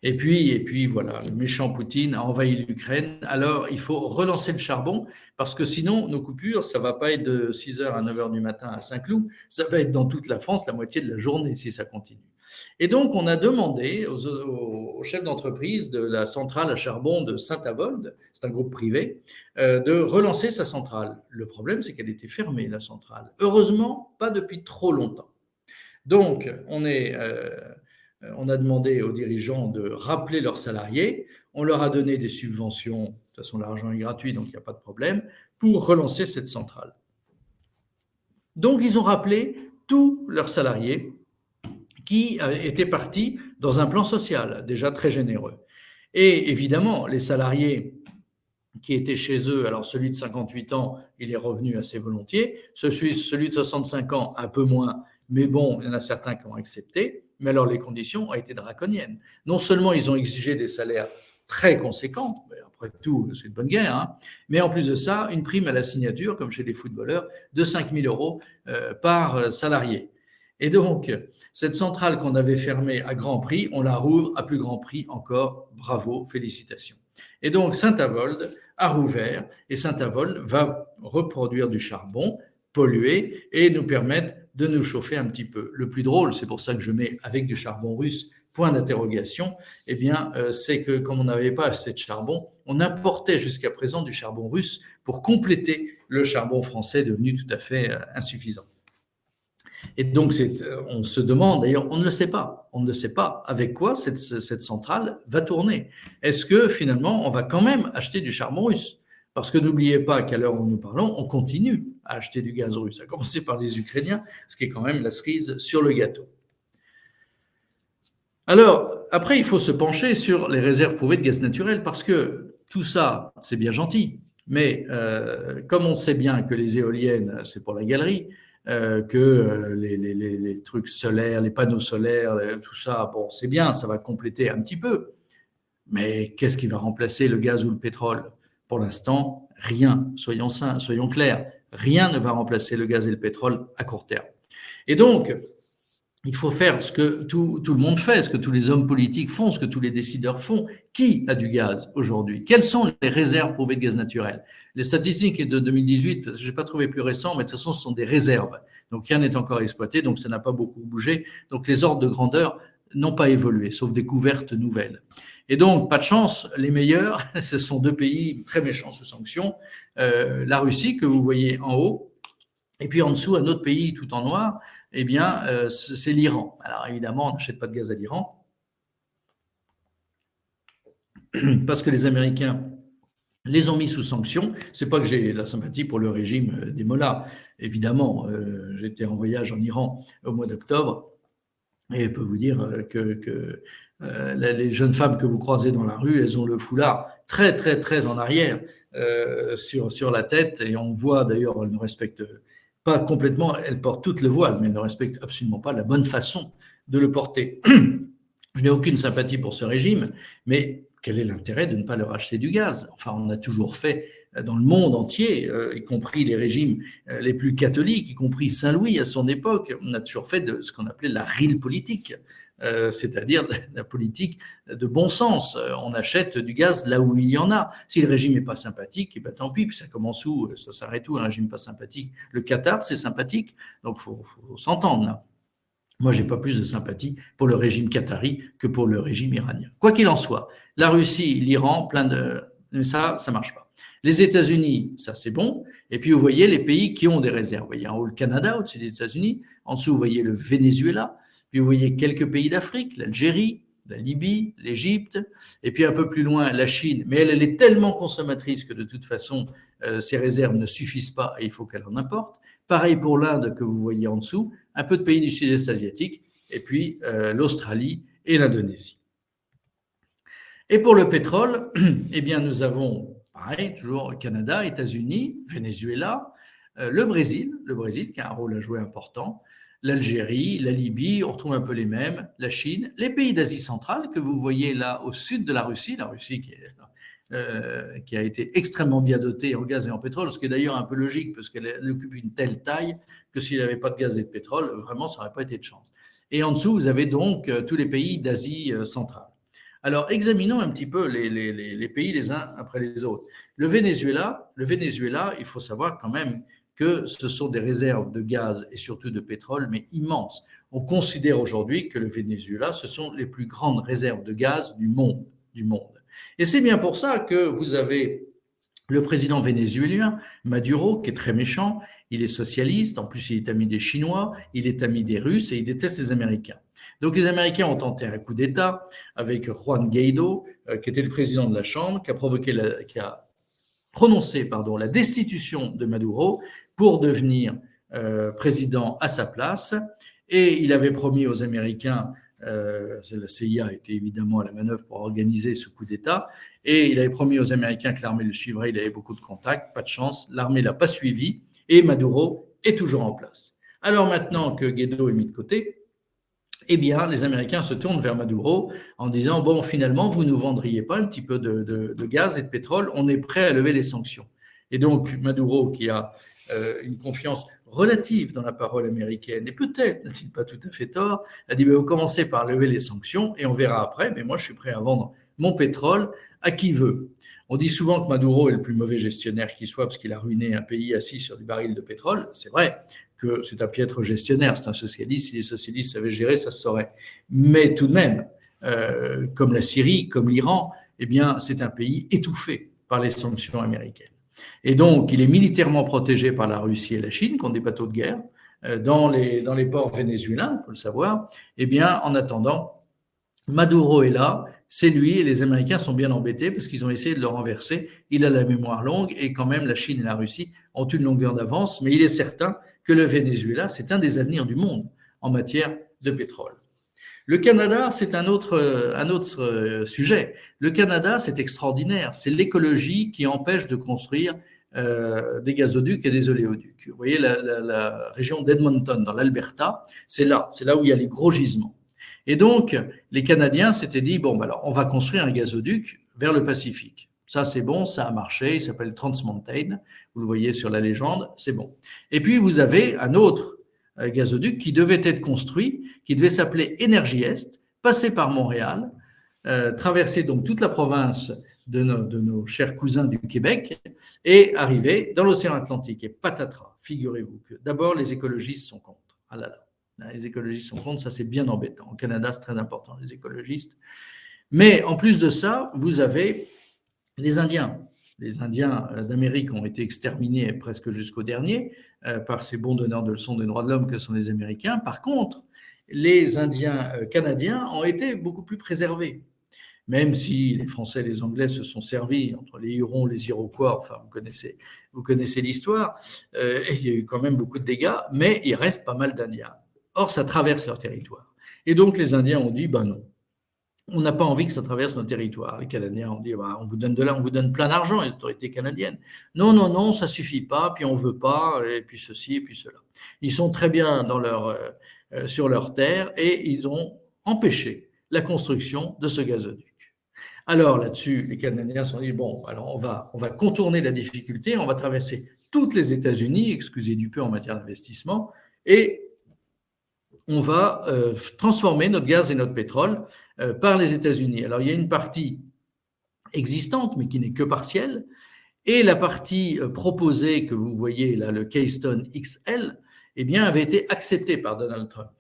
Et puis voilà, le méchant Poutine a envahi l'Ukraine. Alors, il faut relancer le charbon parce que sinon, nos coupures, ça ne va pas être de 6h à 9h du matin à Saint-Cloud, ça va être dans toute la France la moitié de la journée si ça continue. Et donc, on a demandé aux chefs d'entreprise de la centrale à charbon de Saint-Avold, c'est un groupe privé, de relancer sa centrale. Le problème, c'est qu'elle était fermée, la centrale. Heureusement, pas depuis trop longtemps. Donc, on a demandé aux dirigeants de rappeler leurs salariés, on leur a donné des subventions, de toute façon l'argent est gratuit donc il n'y a pas de problème, pour relancer cette centrale. Donc ils ont rappelé tous leurs salariés qui étaient partis dans un plan social déjà très généreux. Et évidemment, les salariés qui étaient chez eux, alors celui de 58 ans, il est revenu assez volontiers, celui de 65 ans, un peu moins, mais bon, il y en a certains qui ont accepté, mais alors les conditions ont été draconiennes. Non seulement ils ont exigé des salaires très conséquents, mais après tout, c'est une bonne guerre, hein, mais en plus de ça, une prime à la signature, comme chez les footballeurs, de 5 000 euros par salarié. Et donc, cette centrale qu'on avait fermée à grand prix, on la rouvre à plus grand prix encore. Bravo, félicitations. Et donc, Saint-Avold a rouvert et Saint-Avold va reproduire du charbon pollué et nous permettre de nous chauffer un petit peu. Le plus drôle, c'est pour ça que je mets avec du charbon russe, point d'interrogation, eh bien, c'est que comme on n'avait pas assez de charbon, on importait jusqu'à présent du charbon russe pour compléter le charbon français devenu tout à fait insuffisant. Et donc, on se demande, d'ailleurs, on ne le sait pas, avec quoi cette centrale va tourner. Est-ce que finalement, on va quand même acheter du charbon russe? Parce que n'oubliez pas qu'à l'heure où nous parlons, on continue à acheter du gaz russe, à commencer par les Ukrainiens, ce qui est quand même la cerise sur le gâteau. Alors, après, il faut se pencher sur les réserves prouvées de gaz naturel, parce que tout ça, c'est bien gentil, mais comme on sait bien que les éoliennes, c'est pour la galerie, que les trucs solaires, les panneaux solaires, tout ça, bon, c'est bien, ça va compléter un petit peu. Mais qu'est-ce qui va remplacer le gaz ou le pétrole? Pour l'instant, rien. Soyons clairs. Rien ne va remplacer le gaz et le pétrole à court terme. Et donc, il faut faire ce que tout le monde fait, ce que tous les hommes politiques font, ce que tous les décideurs font. Qui a du gaz aujourd'hui? Quelles sont les réserves prouvées de gaz naturel? Les statistiques sont de 2018, parce que je n'ai pas trouvé plus récent, mais de toute façon, ce sont des réserves. Donc, rien n'est encore exploité, donc ça n'a pas beaucoup bougé. Donc, les ordres de grandeur n'ont pas évolué, sauf découvertes nouvelles. Et donc, pas de chance, les meilleurs, ce sont deux pays très méchants sous sanctions. La Russie, que vous voyez en haut, et puis en dessous, un autre pays tout en noir, eh bien, c'est l'Iran. Alors évidemment, on n'achète pas de gaz à l'Iran, parce que les Américains les ont mis sous sanction. C'est pas que j'ai la sympathie pour le régime des mollahs. Évidemment, j'étais en voyage en Iran au mois d'octobre, et je peux vous dire que les jeunes femmes que vous croisez dans la rue, elles ont le foulard très, très, très en arrière sur la tête, et on voit d'ailleurs, elles ne respectent pas complètement, elles portent toutes le voile, mais elles ne respectent absolument pas la bonne façon de le porter. Je n'ai aucune sympathie pour ce régime, mais quel est l'intérêt de ne pas leur acheter du gaz? Enfin, on a toujours fait dans le monde entier, y compris les régimes les plus catholiques, y compris Saint-Louis à son époque, on a toujours fait de ce qu'on appelait la real politique, c'est-à-dire la politique de bon sens. On achète du gaz là où il y en a. Si le régime n'est pas sympathique, eh ben tant pis, puis ça commence où? Ça s'arrête où un régime pas sympathique? Le Qatar, c'est sympathique, donc faut s'entendre là. Moi, j'ai pas plus de sympathie pour le régime qatari que pour le régime iranien. Quoi qu'il en soit, la Russie, l'Iran, ça marche pas. Les États-Unis, ça c'est bon. Et puis vous voyez les pays qui ont des réserves. Vous voyez en haut le Canada, au-dessus des États-Unis. En dessous, vous voyez le Venezuela. Puis vous voyez quelques pays d'Afrique, l'Algérie, la Libye, l'Égypte. Et puis un peu plus loin, la Chine. Mais elle est tellement consommatrice que de toute façon, ces réserves ne suffisent pas et il faut qu'elle en importe. Pareil pour l'Inde que vous voyez en dessous, un peu de pays du sud-est asiatique, et puis l'Australie et l'Indonésie. Et pour le pétrole, eh bien, nous avons, pareil, toujours Canada, États-Unis, Venezuela, le Brésil qui a un rôle à jouer important, l'Algérie, la Libye, on retrouve un peu les mêmes, la Chine, les pays d'Asie centrale que vous voyez là au sud de la Russie qui a été extrêmement bien dotée en gaz et en pétrole, ce qui est d'ailleurs un peu logique, parce qu'elle occupe une telle taille que s'il n'y avait pas de gaz et de pétrole, vraiment, ça n'aurait pas été de chance. Et en dessous, vous avez donc tous les pays d'Asie centrale. Alors, examinons un petit peu les pays les uns après les autres. Le Venezuela, il faut savoir quand même que ce sont des réserves de gaz et surtout de pétrole, mais immenses. On considère aujourd'hui que le Venezuela, ce sont les plus grandes réserves de gaz du monde. Et c'est bien pour ça que vous avez le président vénézuélien, Maduro, qui est très méchant, il est socialiste, en plus il est ami des Chinois, il est ami des Russes et il déteste les Américains. Donc les Américains ont tenté un coup d'État avec Juan Guaido, qui était le président de la Chambre, qui a prononcé la destitution de Maduro pour devenir président à sa place. Et il avait promis aux Américains, la CIA était évidemment à la manœuvre pour organiser ce coup d'État, et il avait promis aux Américains que l'armée le suivrait, il avait beaucoup de contacts, pas de chance, l'armée ne l'a pas suivi, et Maduro est toujours en place. Alors maintenant que Guaido est mis de côté, eh bien, les Américains se tournent vers Maduro en disant, bon, finalement, vous ne nous vendriez pas un petit peu de gaz et de pétrole, on est prêt à lever les sanctions. Et donc, Maduro, qui a une confiance relative dans la parole américaine, et peut-être n'a-t-il pas tout à fait tort, a dit, vous commencez par lever les sanctions et on verra après, mais moi, je suis prêt à vendre mon pétrole à qui veut. On dit souvent que Maduro est le plus mauvais gestionnaire qui soit parce qu'il a ruiné un pays assis sur des barils de pétrole. C'est vrai que c'est un piètre gestionnaire, c'est un socialiste. Si les socialistes savaient gérer, ça se saurait. Mais tout de même, comme la Syrie, comme l'Iran, eh bien, c'est un pays étouffé par les sanctions américaines. Et donc, il est militairement protégé par la Russie et la Chine contre des bateaux de guerre dans les ports vénézuéliens, il faut le savoir. Eh bien, en attendant, Maduro est là, c'est lui, et les Américains sont bien embêtés parce qu'ils ont essayé de le renverser. Il a la mémoire longue et quand même la Chine et la Russie ont une longueur d'avance, mais il est certain que le Venezuela, c'est un des avenirs du monde en matière de pétrole. Le Canada, c'est un autre sujet. Le Canada, c'est extraordinaire. C'est l'écologie qui empêche de construire des gazoducs et des oléoducs. Vous voyez, la région d'Edmonton, dans l'Alberta, c'est là où il y a les gros gisements. Et donc, les Canadiens s'étaient dit, bon, ben alors, on va construire un gazoduc vers le Pacifique. Ça, c'est bon, ça a marché, il s'appelle Trans Mountain, vous le voyez sur la légende, c'est bon. Et puis, vous avez un autre gazoduc qui devait être construit, qui devait s'appeler Énergie Est, passer par Montréal, traverser donc toute la province de nos chers cousins du Québec et arriver dans l'océan Atlantique. Et patatras, figurez-vous que d'abord, les écologistes sont contre. Ah là là. Les écologistes sont contre, ça c'est bien embêtant. Au Canada, c'est très important, les écologistes. Mais en plus de ça, vous avez les Indiens. Les Indiens d'Amérique ont été exterminés presque jusqu'au dernier par ces bons donneurs de leçons des droits de l'homme que sont les Américains. Par contre, les Indiens canadiens ont été beaucoup plus préservés. Même si les Français et les Anglais se sont servis entre les Hurons, les Iroquois, enfin vous connaissez l'histoire, il y a eu quand même beaucoup de dégâts, mais il reste pas mal d'Indiens. Or, ça traverse leur territoire. Et donc, les Indiens ont dit, ben non, on n'a pas envie que ça traverse nos territoires. Les Canadiens ont dit, on vous donne on vous donne plein d'argent, les autorités canadiennes. Non, non, non, ça suffit pas, puis on veut pas, et puis ceci, et puis cela. Ils sont très bien sur leur terre et ils ont empêché la construction de ce gazoduc. Alors là-dessus, les Canadiens se sont dit, bon, alors on va contourner la difficulté, on va traverser toutes les États-Unis, excusez du peu en matière d'investissement, et on va transformer notre gaz et notre pétrole par les États-Unis. Alors, il y a une partie existante, mais qui n'est que partielle, et la partie proposée que vous voyez là, le Keystone XL, eh bien, avait été acceptée par Donald Trump.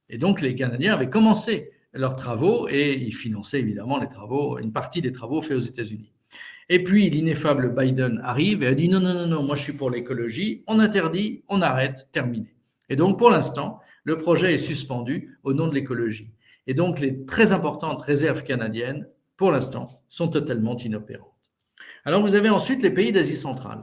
Et donc, les Canadiens avaient commencé leurs travaux et ils finançaient évidemment les travaux, une partie des travaux faits aux États-Unis. Et puis, l'ineffable Biden arrive et a dit non, non, non, non, moi je suis pour l'écologie, on interdit, on arrête, terminé. Et donc, pour l'instant, le projet est suspendu au nom de l'écologie. Et donc, les très importantes réserves canadiennes, pour l'instant, sont totalement inopérantes. Alors, vous avez ensuite les pays d'Asie centrale.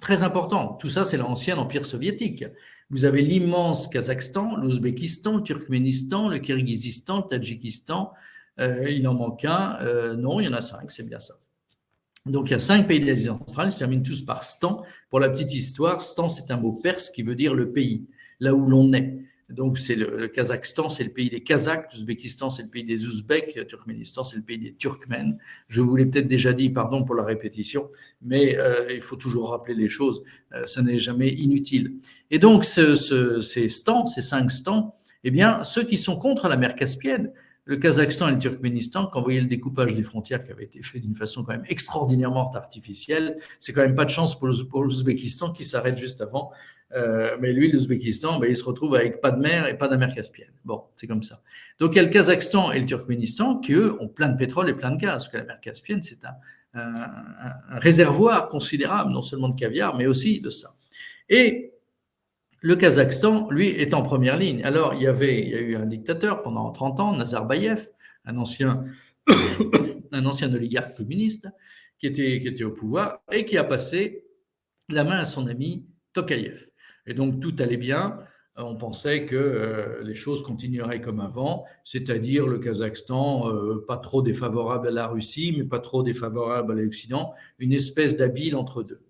Très important, tout ça, c'est l'ancien empire soviétique. Vous avez l'immense Kazakhstan, l'Ouzbékistan, le Turkménistan, le Kirghizistan, le Tadjikistan. Il en manque un. Non, il y en a 5, c'est bien ça. Donc, il y a 5 pays d'Asie centrale, ils se terminent tous par Stan. Pour la petite histoire, Stan, c'est un mot perse qui veut dire le pays, là où l'on est. Donc, c'est le Kazakhstan, c'est le pays des Kazakhs, l'Ouzbékistan, c'est le pays des Ouzbeks, le Turkménistan, c'est le pays des Turkmènes. Je vous l'ai peut-être déjà dit, pardon pour la répétition, mais il faut toujours rappeler les choses, ça n'est jamais inutile. Et donc, ces stans, ces 5 stans, eh bien, ceux qui sont contre la mer Caspienne, le Kazakhstan et le Turkménistan, quand vous voyez le découpage des frontières qui avait été fait d'une façon quand même extraordinairement artificielle, c'est quand même pas de chance pour l'Ouzbékistan qui s'arrête juste avant. Mais lui, l'Ouzbékistan, il se retrouve avec pas de mer et pas de mer Caspienne. Bon, c'est comme ça. Donc, il y a le Kazakhstan et le Turkménistan qui, eux, ont plein de pétrole et plein de gaz. Parce que la mer Caspienne, c'est un réservoir considérable, non seulement de caviar, mais aussi de ça. Et le Kazakhstan, lui, est en première ligne. Alors, il y a eu un dictateur pendant 30 ans, Nazarbayev, un ancien oligarque communiste qui était au pouvoir et qui a passé la main à son ami Tokayev. Et donc, tout allait bien. On pensait que les choses continueraient comme avant, c'est-à-dire le Kazakhstan, pas trop défavorable à la Russie, mais pas trop défavorable à l'Occident, une espèce d'habile entre deux.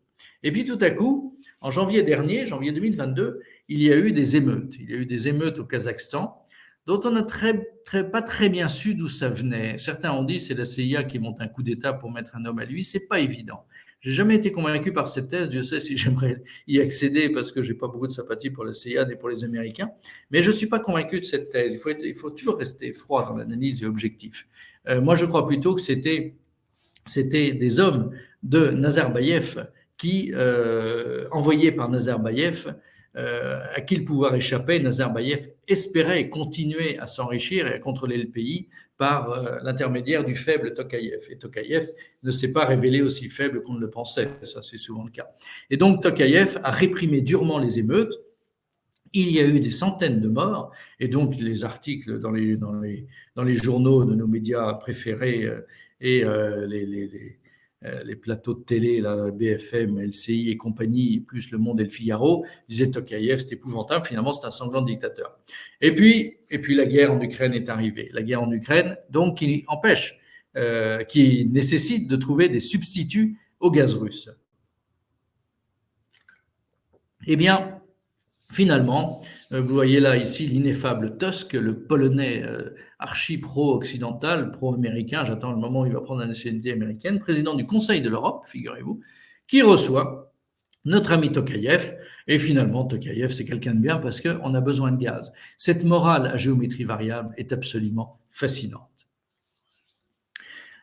Et puis, tout à coup, En janvier dernier, janvier 2022, il y a eu des émeutes. Il y a eu des émeutes au Kazakhstan dont on n'a pas très bien su d'où ça venait. Certains ont dit que c'est la CIA qui monte un coup d'État pour mettre un homme à lui. C'est pas évident. J'ai jamais été convaincu par cette thèse. Dieu sait si j'aimerais y accéder parce que j'ai pas beaucoup de sympathie pour la CIA ni pour les Américains. Mais je suis pas convaincu de cette thèse. Il faut toujours rester froid dans l'analyse et objectif. Moi, je crois plutôt que c'était des hommes de Nazarbayev qui, envoyés par Nazarbayev, à qui le pouvoir échappait, Nazarbayev espérait continuer à s'enrichir et à contrôler le pays par l'intermédiaire du faible Tokayev. Et Tokayev ne s'est pas révélé aussi faible qu'on ne le pensait, ça c'est souvent le cas. Et donc Tokayev a réprimé durement les émeutes. Il y a eu des centaines de morts, et donc les articles dans les journaux de nos médias préférés et les plateaux de télé, la BFM, LCI et compagnie, plus Le Monde et Le Figaro, disaient Tokayev, c'est épouvantable, finalement c'est un sanglant dictateur. Et puis la guerre en Ukraine est arrivée. La guerre en Ukraine, donc, qui empêche, qui nécessite de trouver des substituts au gaz russe. Eh bien, finalement, vous voyez là ici l'ineffable Tusk, le Polonais archi-pro-occidental, pro-américain, j'attends le moment où il va prendre la nationalité américaine, président du Conseil de l'Europe, figurez-vous, qui reçoit notre ami Tokayev. Et finalement, Tokayev, c'est quelqu'un de bien parce qu'on a besoin de gaz. Cette morale à géométrie variable est absolument fascinante.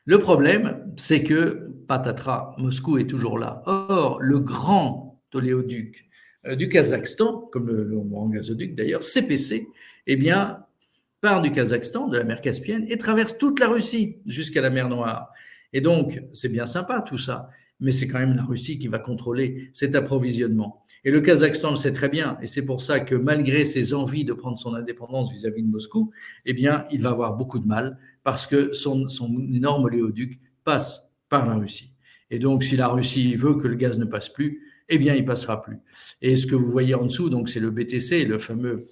Le problème, c'est que, patatras, Moscou est toujours là. Or, le grand oléoduc du Kazakhstan, comme le grand gazoduc d'ailleurs, CPC, eh bien, part du Kazakhstan, de la mer Caspienne, et traverse toute la Russie jusqu'à la mer Noire. Et donc, c'est bien sympa tout ça, mais c'est quand même la Russie qui va contrôler cet approvisionnement. Et le Kazakhstan le sait très bien, et c'est pour ça que malgré ses envies de prendre son indépendance vis-à-vis de Moscou, eh bien, il va avoir beaucoup de mal parce que son énorme oléoduc passe par la Russie. Et donc, si la Russie veut que le gaz ne passe plus, eh bien, il passera plus. Et ce que vous voyez en dessous, donc, c'est le BTC, le fameux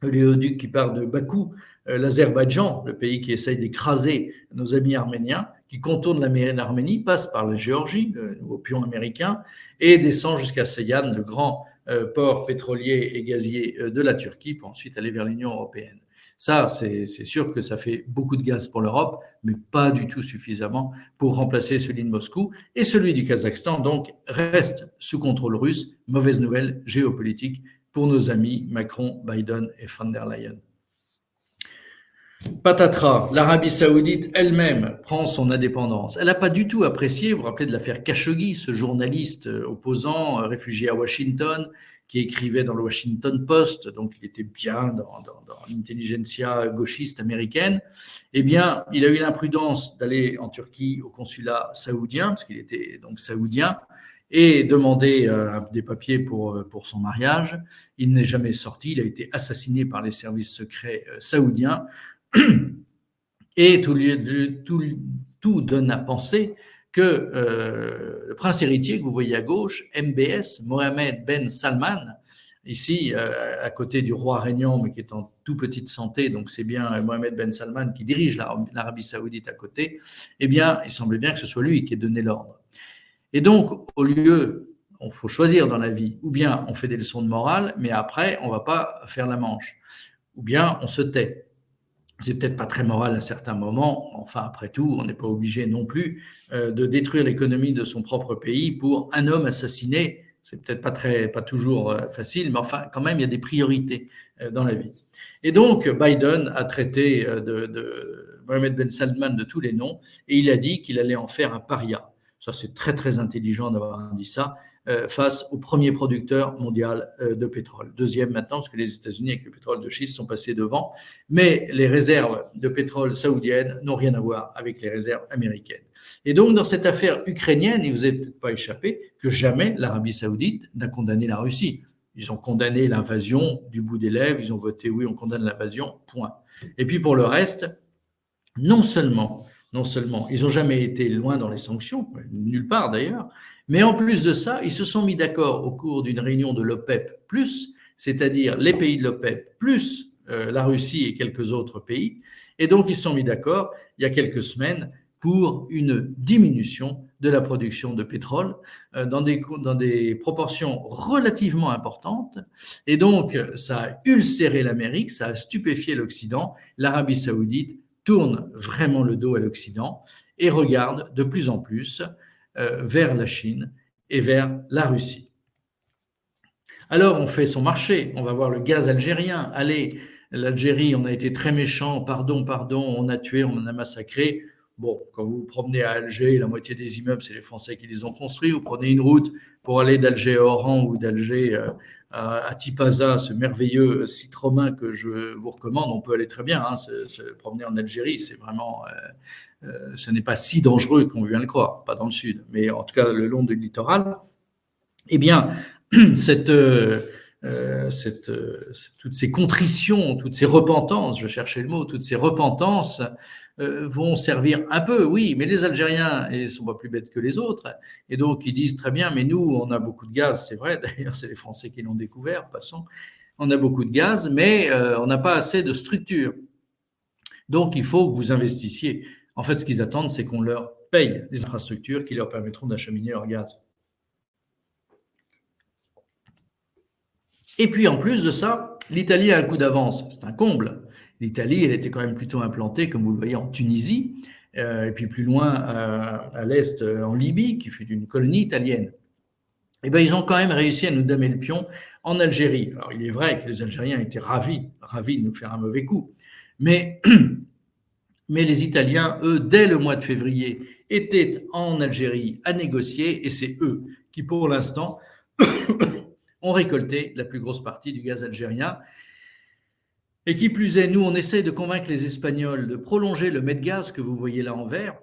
oléoduc qui part de Bakou, l'Azerbaïdjan, le pays qui essaye d'écraser nos amis arméniens, qui contourne l'Arménie, passe par la Géorgie, le nouveau pion américain, et descend jusqu'à Seyhan, le grand port pétrolier et gazier de la Turquie, pour ensuite aller vers l'Union européenne. Ça, c'est sûr que ça fait beaucoup de gaz pour l'Europe, mais pas du tout suffisamment pour remplacer celui de Moscou. Et celui du Kazakhstan, donc, reste sous contrôle russe. Mauvaise nouvelle géopolitique pour nos amis Macron, Biden et von der Leyen. Patatras, l'Arabie Saoudite elle-même prend son indépendance. Elle n'a pas du tout apprécié, vous vous rappelez de l'affaire Khashoggi, ce journaliste opposant, réfugié à Washington, qui écrivait dans le Washington Post, donc il était bien dans l'intelligentsia gauchiste américaine. Eh bien, il a eu l'imprudence d'aller en Turquie au consulat saoudien, parce qu'il était donc saoudien, et demander des papiers pour son mariage. Il n'est jamais sorti, il a été assassiné par les services secrets saoudiens. Et tout donne à penser que le prince héritier que vous voyez à gauche, MBS, Mohammed Ben Salman, ici à côté du roi régnant, mais qui est en tout petite santé, donc c'est bien Mohammed Ben Salman qui dirige l'Arabie Saoudite à côté, eh bien, il semblait bien que ce soit lui qui ait donné l'ordre. Et donc, au lieu, il faut choisir dans la vie, ou bien on fait des leçons de morale, mais après, on ne va pas faire la manche, ou bien on se tait. C'est peut-être pas très moral à certains moments, enfin après tout, on n'est pas obligé non plus de détruire l'économie de son propre pays pour un homme assassiné. C'est peut-être pas toujours facile, mais enfin quand même il y a des priorités dans la vie. Et donc Biden a traité de Mohammed Ben Salman de tous les noms et il a dit qu'il allait en faire un paria. Ça c'est très très intelligent d'avoir dit ça. Face au premier producteur mondial de pétrole. Deuxième maintenant, parce que les États-Unis, avec le pétrole de schiste, sont passés devant. Mais les réserves de pétrole saoudiennes n'ont rien à voir avec les réserves américaines. Et donc, dans cette affaire ukrainienne, il ne vous est peut-être pas échappé que jamais l'Arabie saoudite n'a condamné la Russie. Ils ont condamné l'invasion du bout des lèvres, ils ont voté oui, on condamne l'invasion, point. Et puis pour le reste, non seulement ils n'ont jamais été loin dans les sanctions, nulle part d'ailleurs, mais en plus de ça, ils se sont mis d'accord au cours d'une réunion de l'OPEP+, c'est-à-dire les pays de l'OPEP, plus la Russie et quelques autres pays. Et donc, ils se sont mis d'accord il y a quelques semaines pour une diminution de la production de pétrole dans des proportions relativement importantes. Et donc, ça a ulcéré l'Amérique, ça a stupéfié l'Occident. L'Arabie saoudite tourne vraiment le dos à l'Occident et regarde de plus en plus vers la Chine et vers la Russie. Alors, on fait son marché, on va voir le gaz algérien. Allez, l'Algérie, on a été très méchants, pardon, on a tué, on en a massacré. Bon, quand vous vous promenez à Alger, la moitié des immeubles, c'est les Français qui les ont construits. Vous prenez une route pour aller d'Alger à Oran ou d'Alger à Tipaza, ce merveilleux site romain que je vous recommande. On peut aller très bien, se promener en Algérie, c'est vraiment, ce n'est pas si dangereux qu'on vient le croire, pas dans le sud, mais en tout cas le long du littoral. Eh bien, toutes ces contritions, toutes ces repentances, je cherchais le mot, toutes ces repentances vont servir un peu, oui, mais les Algériens, ils ne sont pas plus bêtes que les autres, et donc ils disent très bien, mais nous, on a beaucoup de gaz, c'est vrai, d'ailleurs c'est les Français qui l'ont découvert, passons, on a beaucoup de gaz, mais on n'a pas assez de structure. Donc il faut que vous investissiez. En fait, ce qu'ils attendent, c'est qu'on leur paye des infrastructures qui leur permettront d'acheminer leur gaz. Et puis en plus de ça, l'Italie a un coup d'avance, c'est un comble. L'Italie, elle était quand même plutôt implantée, comme vous le voyez, en Tunisie, et puis plus loin à l'est, en Libye, qui fut une colonie italienne. Eh bien, ils ont quand même réussi à nous damer le pion en Algérie. Alors, il est vrai que les Algériens étaient ravis de nous faire un mauvais coup, mais les Italiens, eux, dès le mois de février, étaient en Algérie à négocier, et c'est eux qui, pour l'instant, ont récolté la plus grosse partie du gaz algérien. Et qui plus est, nous, on essaie de convaincre les Espagnols de prolonger le Medgaz que vous voyez là en vert,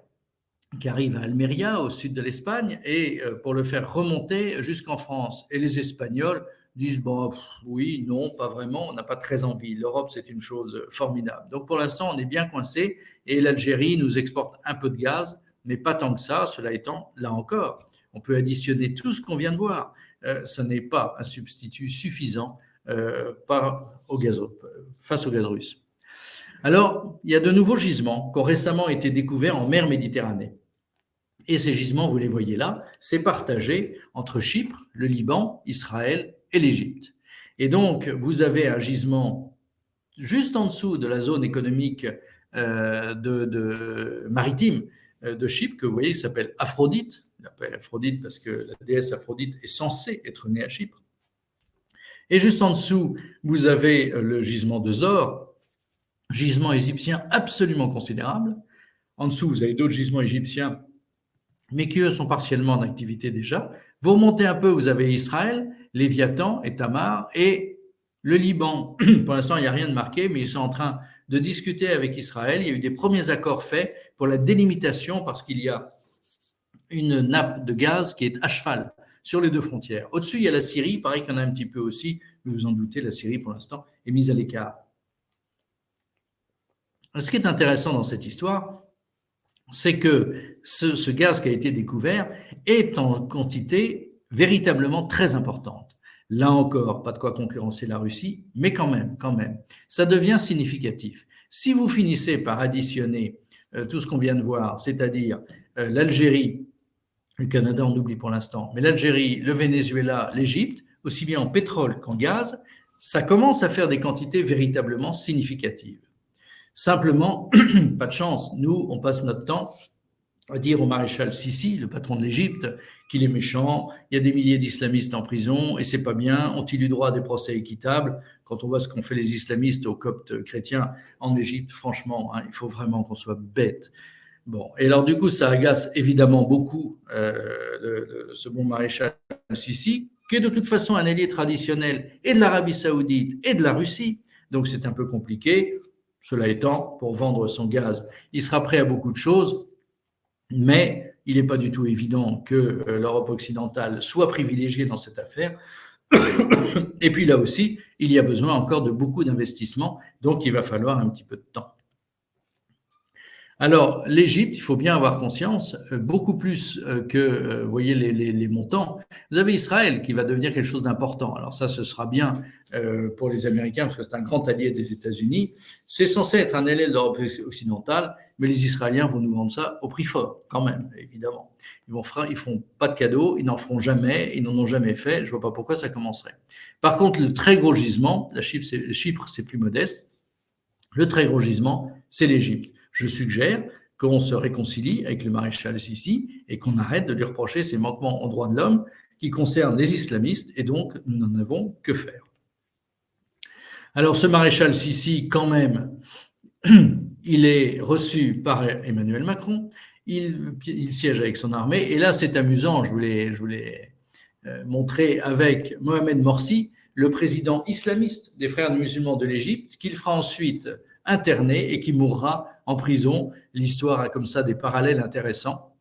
qui arrive à Almeria, au sud de l'Espagne, et pour le faire remonter jusqu'en France. Et les Espagnols disent, bon, oui, non, pas vraiment, on n'a pas très envie. L'Europe, c'est une chose formidable. Donc pour l'instant, on est bien coincé, et l'Algérie nous exporte un peu de gaz, mais pas tant que ça. Cela étant, là encore, on peut additionner tout ce qu'on vient de voir. Ça n'est pas un substitut suffisant face au gaz russe. Alors, il y a de nouveaux gisements qui ont récemment été découverts en mer Méditerranée. Et ces gisements, vous les voyez là, c'est partagé entre Chypre, le Liban, Israël et l'Égypte. Et donc, vous avez un gisement juste en dessous de la zone économique maritime de Chypre, que vous voyez, qui s'appelle Aphrodite. Il s'appelle Aphrodite parce que la déesse Aphrodite est censée être née à Chypre. Et juste en dessous, vous avez le gisement de Zor, gisement égyptien absolument considérable. En dessous, vous avez d'autres gisements égyptiens, mais qui, eux, sont partiellement en activité déjà. Vous remontez un peu, vous avez Israël, Léviathan et Tamar, et le Liban. Pour l'instant, il n'y a rien de marqué, mais ils sont en train de discuter avec Israël. Il y a eu des premiers accords faits pour la délimitation, parce qu'il y a une nappe de gaz qui est à cheval sur les deux frontières. Au-dessus, il y a la Syrie, pareil qu'il y en a un petit peu aussi, vous vous en doutez, la Syrie, pour l'instant, est mise à l'écart. Ce qui est intéressant dans cette histoire, c'est que ce gaz qui a été découvert est en quantité véritablement très importante. Là encore, pas de quoi concurrencer la Russie, mais quand même, ça devient significatif. Si vous finissez par additionner tout ce qu'on vient de voir, c'est-à-dire l'Algérie, le Canada, on oublie pour l'instant, mais l'Algérie, le Venezuela, l'Égypte, aussi bien en pétrole qu'en gaz, ça commence à faire des quantités véritablement significatives. Simplement, pas de chance, nous, on passe notre temps à dire au maréchal Sissi, le patron de l'Égypte, qu'il est méchant, il y a des milliers d'islamistes en prison et c'est pas bien, ont-ils eu droit à des procès équitables? Quand on voit ce qu'ont fait les islamistes aux Coptes chrétiens en Égypte, franchement, il faut vraiment qu'on soit bête. Bon, et alors du coup, ça agace évidemment beaucoup ce bon maréchal Sissi, qui est de toute façon un allié traditionnel et de l'Arabie saoudite et de la Russie, donc c'est un peu compliqué. Cela étant, pour vendre son gaz, il sera prêt à beaucoup de choses, mais il n'est pas du tout évident que l'Europe occidentale soit privilégiée dans cette affaire. Et puis là aussi, il y a besoin encore de beaucoup d'investissements, donc il va falloir un petit peu de temps. Alors, l'Égypte, il faut bien avoir conscience, beaucoup plus que, vous voyez, les montants. Vous avez Israël qui va devenir quelque chose d'important. Alors ça, ce sera bien pour les Américains parce que c'est un grand allié des États-Unis. C'est censé être un allié de l'Europe occidentale, mais les Israéliens vont nous vendre ça au prix fort, quand même, évidemment. Ils font pas de cadeaux, ils n'en feront jamais, ils n'en ont jamais fait. Je vois pas pourquoi ça commencerait. Par contre, le très gros gisement, Chypre, c'est plus modeste. Le très gros gisement, c'est l'Égypte. Je suggère qu'on se réconcilie avec le maréchal Sissi et qu'on arrête de lui reprocher ses manquements aux droits de l'homme qui concernent les islamistes, et donc nous n'en avons que faire. Alors ce maréchal Sissi, quand même, il est reçu par Emmanuel Macron, il siège avec son armée, et là c'est amusant, je voulais montrer avec Mohamed Morsi, le président islamiste des Frères musulmans de l'Égypte, qu'il fera ensuite interner et qui mourra en prison. L'histoire a comme ça des parallèles intéressants.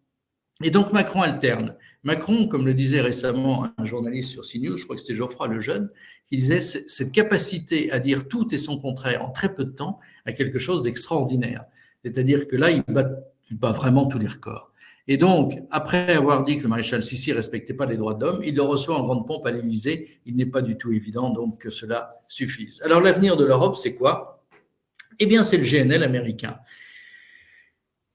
Et donc Macron alterne. Macron, comme le disait récemment un journaliste sur CNews, je crois que c'était Geoffroy Lejeune, qui disait cette capacité à dire tout et son contraire en très peu de temps a quelque chose d'extraordinaire. C'est-à-dire que là, il bat vraiment tous les records. Et donc, après avoir dit que le maréchal Sissi ne respectait pas les droits de l'homme, il le reçoit en grande pompe à l'Élysée. Il n'est pas du tout évident donc que cela suffise. Alors l'avenir de l'Europe, c'est quoi? Eh bien, c'est le GNL américain.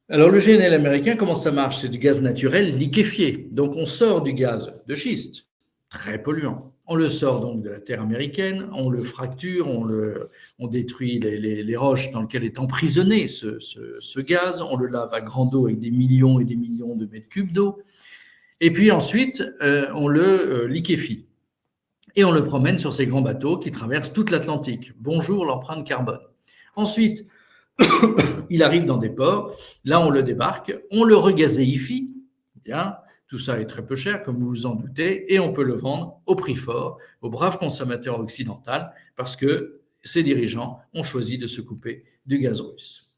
Alors, le GNL américain, comment ça marche? C'est du gaz naturel liquéfié. Donc, on sort du gaz de schiste, très polluant. On le sort donc de la terre américaine, on le fracture, on détruit les roches dans lesquelles est emprisonné ce gaz, on le lave à grande eau avec des millions et des millions de mètres cubes d'eau, et puis ensuite, on le liquéfie. Et on le promène sur ces grands bateaux qui traversent toute l'Atlantique. Bonjour l'empreinte carbone. Ensuite, il arrive dans des ports, là on le débarque, on le regazéifie, bien, tout ça est très peu cher comme vous vous en doutez, et on peut le vendre au prix fort au brave consommateur occidental parce que ses dirigeants ont choisi de se couper du gaz russe.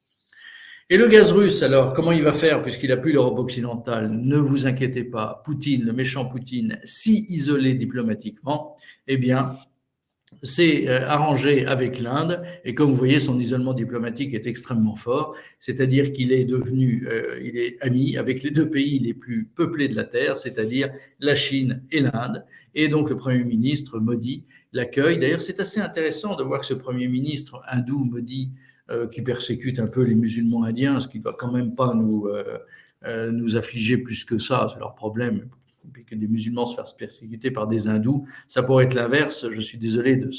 Et le gaz russe, alors, comment il va faire puisqu'il n'a plus l'Europe occidentale? Ne vous inquiétez pas, Poutine, le méchant Poutine, si isolé diplomatiquement, eh bien, c'est arrangé avec l'Inde, et comme vous voyez, son isolement diplomatique est extrêmement fort, c'est-à-dire qu'il est devenu, il est ami avec les deux pays les plus peuplés de la Terre, c'est-à-dire la Chine et l'Inde, et donc le Premier ministre Modi l'accueille. D'ailleurs, c'est assez intéressant de voir que ce Premier ministre hindou, Modi, qui persécute un peu les musulmans indiens, ce qui ne va quand même pas nous affliger plus que ça, c'est leur problème, que des musulmans se fassent persécuter par des hindous, ça pourrait être l'inverse. Je suis désolé de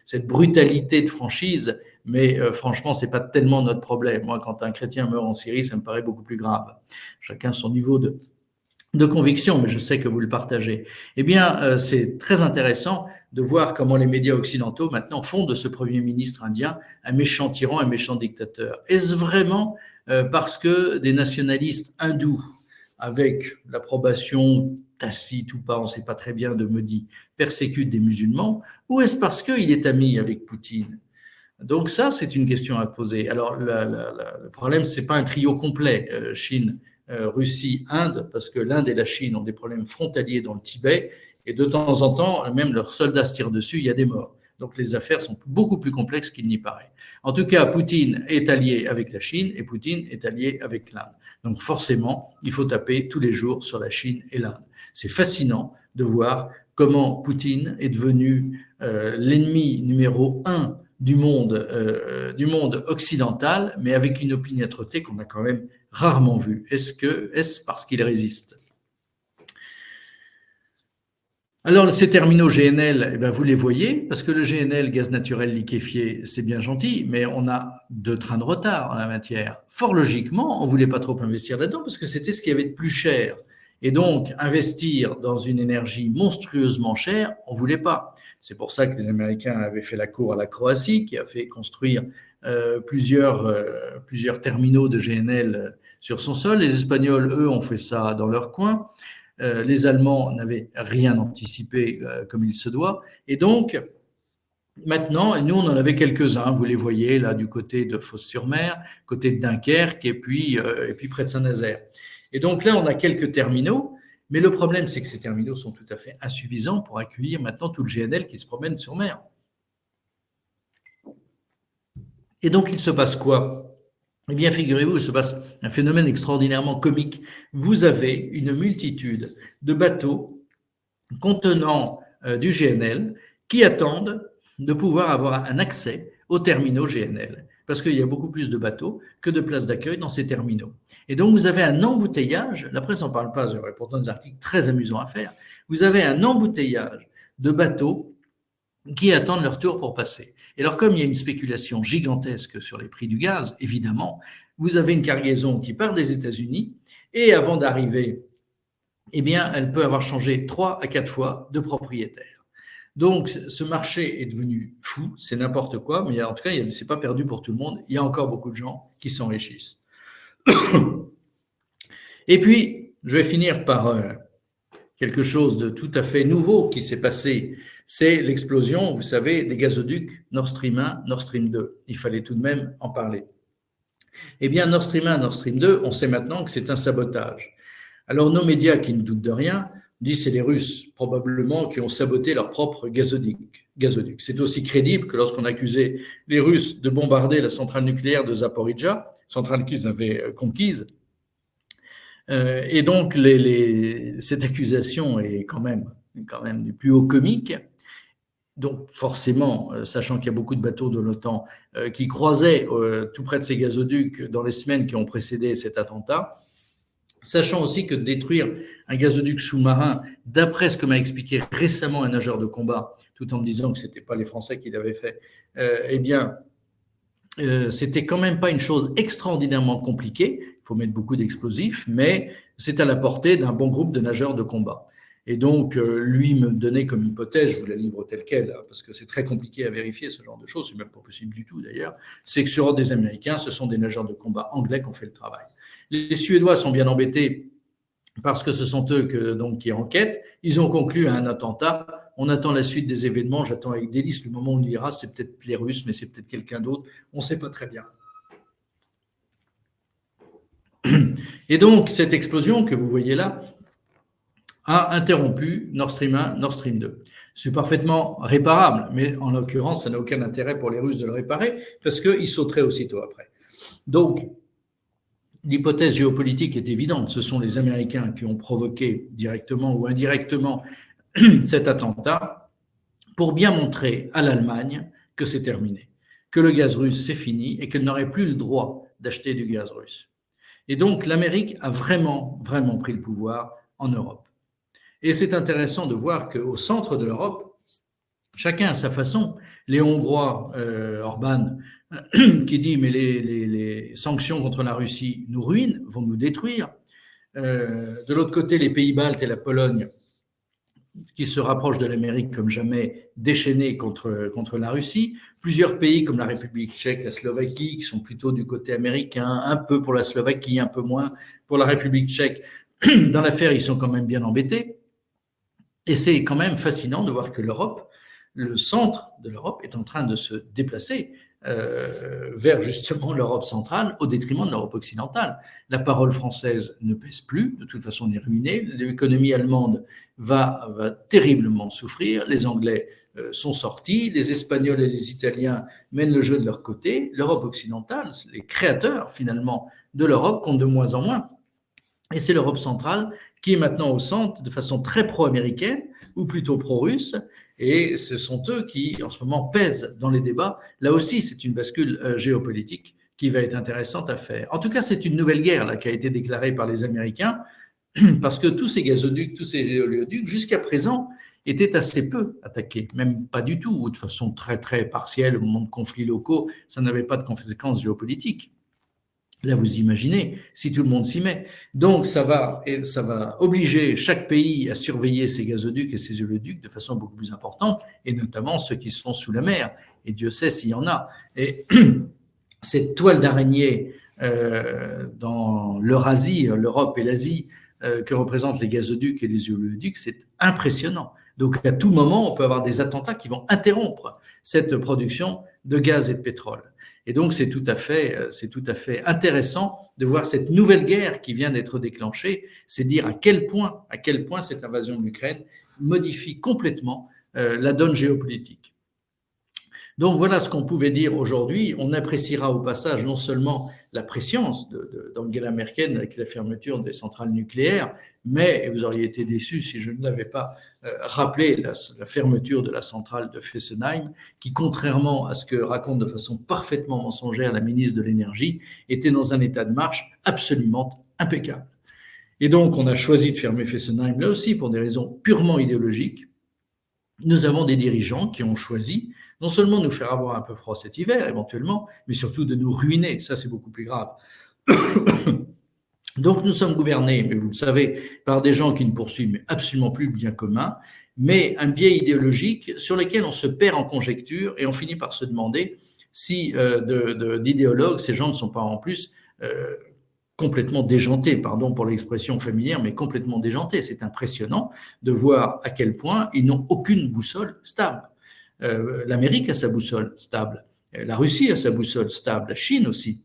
cette brutalité de franchise, mais franchement, c'est pas tellement notre problème. Moi, quand un chrétien meurt en Syrie, ça me paraît beaucoup plus grave. Chacun son niveau de conviction, mais je sais que vous le partagez. Eh bien, c'est très intéressant de voir comment les médias occidentaux maintenant font de ce Premier ministre indien un méchant tyran, un méchant dictateur. Est-ce vraiment parce que des nationalistes hindous, avec l'approbation tacite ou pas, on ne sait pas très bien, de Modi, persécutent des musulmans, ou est-ce parce qu'il est ami avec Poutine? Donc ça, c'est une question à poser. Alors, le problème, ce n'est pas un trio complet, Chine, Russie, Inde, parce que l'Inde et la Chine ont des problèmes frontaliers dans le Tibet, et de temps en temps, même leurs soldats se tirent dessus, il y a des morts. Donc les affaires sont beaucoup plus complexes qu'il n'y paraît. En tout cas, Poutine est allié avec la Chine et Poutine est allié avec l'Inde. Donc forcément, il faut taper tous les jours sur la Chine et l'Inde. C'est fascinant de voir comment Poutine est devenu l'ennemi numéro un du monde occidental, mais avec une opiniâtreté qu'on a quand même rarement vue. Est-ce parce qu'il résiste? Alors, ces terminaux GNL, eh bien, vous les voyez, parce que le GNL, gaz naturel liquéfié, c'est bien gentil, mais on a 2 trains de retard en la matière. Fort logiquement, on ne voulait pas trop investir là-dedans parce que c'était ce qu'il y avait de plus cher. Et donc, investir dans une énergie monstrueusement chère, on ne voulait pas. C'est pour ça que les Américains avaient fait la cour à la Croatie, qui a fait construire plusieurs terminaux de GNL sur son sol. Les Espagnols, eux, ont fait ça dans leur coin. Les Allemands n'avaient rien anticipé comme il se doit. Et donc, maintenant, nous, on en avait quelques-uns. Vous les voyez là du côté de Fos-sur-Mer, côté de Dunkerque et puis près de Saint-Nazaire. Et donc là, on a quelques terminaux. Mais le problème, c'est que ces terminaux sont tout à fait insuffisants pour accueillir maintenant tout le GNL qui se promène sur mer. Et donc, il se passe quoi? Eh bien, figurez-vous, il se passe un phénomène extraordinairement comique. Vous avez une multitude de bateaux contenant du GNL qui attendent de pouvoir avoir un accès aux terminaux GNL, parce qu'il y a beaucoup plus de bateaux que de places d'accueil dans ces terminaux. Et donc, vous avez un embouteillage, la presse n'en parle pas, j'aurais pourtant des articles très amusants à faire, vous avez un embouteillage de bateaux qui attendent leur tour pour passer. Et alors, comme il y a une spéculation gigantesque sur les prix du gaz, évidemment, vous avez une cargaison qui part des États-Unis et avant d'arriver, eh bien, elle peut avoir changé 3 à 4 fois de propriétaire. Donc, ce marché est devenu fou, c'est n'importe quoi, mais en tout cas, c'est pas perdu pour tout le monde. Il y a encore beaucoup de gens qui s'enrichissent. Et puis, je vais finir par quelque chose de tout à fait nouveau qui s'est passé. C'est l'explosion, vous savez, des gazoducs Nord Stream 1, Nord Stream 2. Il fallait tout de même en parler. Eh bien, Nord Stream 1, Nord Stream 2, on sait maintenant que c'est un sabotage. Alors, nos médias qui ne doutent de rien disent que c'est les Russes, probablement, qui ont saboté leur propre gazoduc. C'est aussi crédible que lorsqu'on accusait les Russes de bombarder la centrale nucléaire de Zaporizhzhia, centrale qu'ils avaient conquise. Et donc, cette accusation est quand même du plus haut comique. Donc, forcément, sachant qu'il y a beaucoup de bateaux de l'OTAN qui croisaient tout près de ces gazoducs dans les semaines qui ont précédé cet attentat, sachant aussi que détruire un gazoduc sous-marin, d'après ce que m'a expliqué récemment un nageur de combat, tout en me disant que ce n'était pas les Français qui l'avaient fait, eh bien, c'était quand même pas une chose extraordinairement compliquée. Il faut mettre beaucoup d'explosifs, mais c'est à la portée d'un bon groupe de nageurs de combat. Et donc, lui me donnait comme hypothèse, je vous la livre telle qu'elle, parce que c'est très compliqué à vérifier ce genre de choses, c'est même pas possible du tout d'ailleurs, c'est que sur des Américains, ce sont des nageurs de combat anglais qui ont fait le travail. Les Suédois sont bien embêtés parce que ce sont eux qui enquêtent. Ils ont conclu à un attentat. On attend la suite des événements. J'attends avec délice le moment où on dira c'est peut-être les Russes, mais c'est peut-être quelqu'un d'autre. On ne sait pas très bien. Et donc, cette explosion que vous voyez là a interrompu Nord Stream 1, Nord Stream 2. C'est parfaitement réparable, mais en l'occurrence, ça n'a aucun intérêt pour les Russes de le réparer parce qu'ils sauteraient aussitôt après. Donc, l'hypothèse géopolitique est évidente. Ce sont les Américains qui ont provoqué directement ou indirectement cet attentat pour bien montrer à l'Allemagne que c'est terminé, que le gaz russe c'est fini et qu'elle n'aurait plus le droit d'acheter du gaz russe. Et donc l'Amérique a vraiment pris le pouvoir en Europe. Et c'est intéressant de voir qu'au centre de l'Europe, chacun à sa façon, les Hongrois, Orban, qui dit mais les sanctions contre la Russie nous ruinent, vont nous détruire. De l'autre côté, les pays baltes et la Pologne, qui se rapprochent de l'Amérique comme jamais, déchaînés contre la Russie. Plusieurs pays comme la République tchèque, la Slovaquie, qui sont plutôt du côté américain, un peu pour la Slovaquie, un peu moins pour la République tchèque. Dans l'affaire, ils sont quand même bien embêtés. Et c'est quand même fascinant de voir que l'Europe, le centre de l'Europe, est en train de se déplacer vers justement l'Europe centrale au détriment de l'Europe occidentale. La parole française ne pèse plus, de toute façon on est ruiné, l'économie allemande va terriblement souffrir, les Anglais sont sortis, les Espagnols et les Italiens mènent le jeu de leur côté, l'Europe occidentale, les créateurs finalement de l'Europe comptent de moins en moins. Et c'est l'Europe centrale qui est maintenant au centre de façon très pro-américaine ou plutôt pro-russe. Et ce sont eux qui, en ce moment, pèsent dans les débats. Là aussi, c'est une bascule géopolitique qui va être intéressante à faire. En tout cas, c'est une nouvelle guerre là, qui a été déclarée par les Américains parce que tous ces gazoducs, tous ces éoléoducs, jusqu'à présent, étaient assez peu attaqués, même pas du tout, ou de façon très, très partielle au moment de conflits locaux. Ça n'avait pas de conséquences géopolitiques. Là, vous imaginez, si tout le monde s'y met. Donc, ça va obliger chaque pays à surveiller ses gazoducs et ses oléoducs de façon beaucoup plus importante, et notamment ceux qui sont sous la mer. Et Dieu sait s'il y en a. Et cette toile d'araignée dans l'Eurasie, l'Europe et l'Asie, que représentent les gazoducs et les oléoducs, c'est impressionnant. Donc, à tout moment, on peut avoir des attentats qui vont interrompre cette production de gaz et de pétrole. Et donc, c'est tout à fait intéressant de voir cette nouvelle guerre qui vient d'être déclenchée. C'est dire à quel point cette invasion de l'Ukraine modifie complètement la donne géopolitique. Donc voilà ce qu'on pouvait dire aujourd'hui. On appréciera au passage non seulement la préscience d'Angela Merkel avec la fermeture des centrales nucléaires, mais, et vous auriez été déçus si je ne l'avais pas rappelé, la fermeture de la centrale de Fessenheim, qui, contrairement à ce que raconte de façon parfaitement mensongère la ministre de l'Énergie, était dans un état de marche absolument impeccable. Et donc, on a choisi de fermer Fessenheim, là aussi, pour des raisons purement idéologiques. Nous avons des dirigeants qui ont choisi non seulement de nous faire avoir un peu froid cet hiver, éventuellement, mais surtout de nous ruiner. Ça, c'est beaucoup plus grave. Donc, nous sommes gouvernés, mais vous le savez, par des gens qui ne poursuivent absolument plus le bien commun, mais un biais idéologique sur lequel on se perd en conjecture et on finit par se demander si d'idéologues, ces gens ne sont pas en plus complètement déjantés, pardon pour l'expression familière, mais complètement déjantés. C'est impressionnant de voir à quel point ils n'ont aucune boussole stable. L'Amérique a sa boussole stable, la Russie a sa boussole stable, la Chine aussi.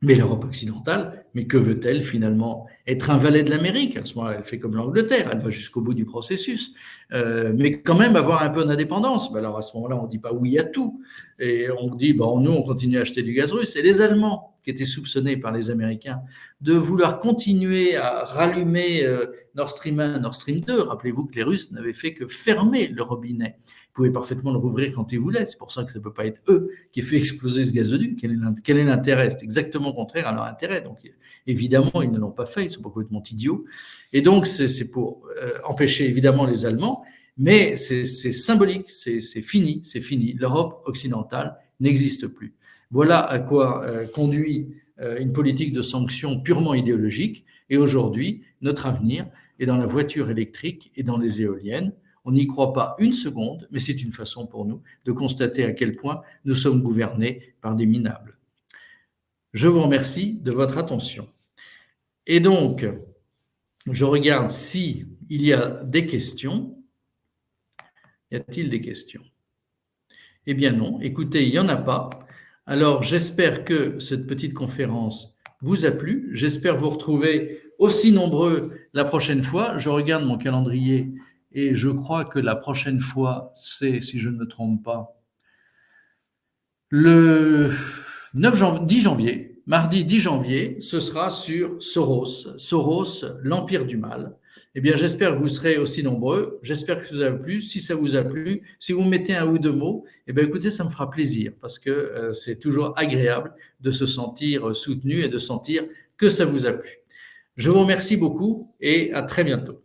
Mais l'Europe occidentale, mais que veut-elle finalement? Être un valet de l'Amérique? À ce moment-là, elle fait comme l'Angleterre, elle va jusqu'au bout du processus. Mais quand même avoir un peu d'indépendance. Ben alors à ce moment-là, on ne dit pas oui à tout. Et on dit, bon, nous, on continue à acheter du gaz russe. Et les Allemands, qui étaient soupçonnés par les Américains de vouloir continuer à rallumer Nord Stream 1, Nord Stream 2, rappelez-vous que les Russes n'avaient fait que fermer le robinet. Ils pouvaient parfaitement le rouvrir quand ils voulaient. C'est pour ça que ça ne peut pas être eux qui aient fait exploser ce gazoduc. Quel est l'intérêt? C'est exactement contraire à leur intérêt. Donc, évidemment, ils ne l'ont pas fait. Ils sont complètement idiots. Et donc, c'est pour empêcher, évidemment, les Allemands. Mais c'est symbolique. C'est fini. C'est fini. L'Europe occidentale n'existe plus. Voilà à quoi conduit une politique de sanctions purement idéologique. Et aujourd'hui, notre avenir est dans la voiture électrique et dans les éoliennes. On n'y croit pas une seconde, mais c'est une façon pour nous de constater à quel point nous sommes gouvernés par des minables. Je vous remercie de votre attention. Et donc, je regarde s'il y a des questions. Y a-t-il des questions? Eh bien non, écoutez, il n'y en a pas. Alors, j'espère que cette petite conférence vous a plu. J'espère vous retrouver aussi nombreux la prochaine fois. Je regarde mon calendrier et je crois que la prochaine fois, c'est, si je ne me trompe pas, le 10 janvier, mardi 10 janvier, ce sera sur Soros, l'empire du mal. Eh bien, j'espère que vous serez aussi nombreux. J'espère que ça vous a plu. Si ça vous a plu, si vous mettez un ou deux mots, eh bien, écoutez, ça me fera plaisir parce que c'est toujours agréable de se sentir soutenu et de sentir que ça vous a plu. Je vous remercie beaucoup et à très bientôt.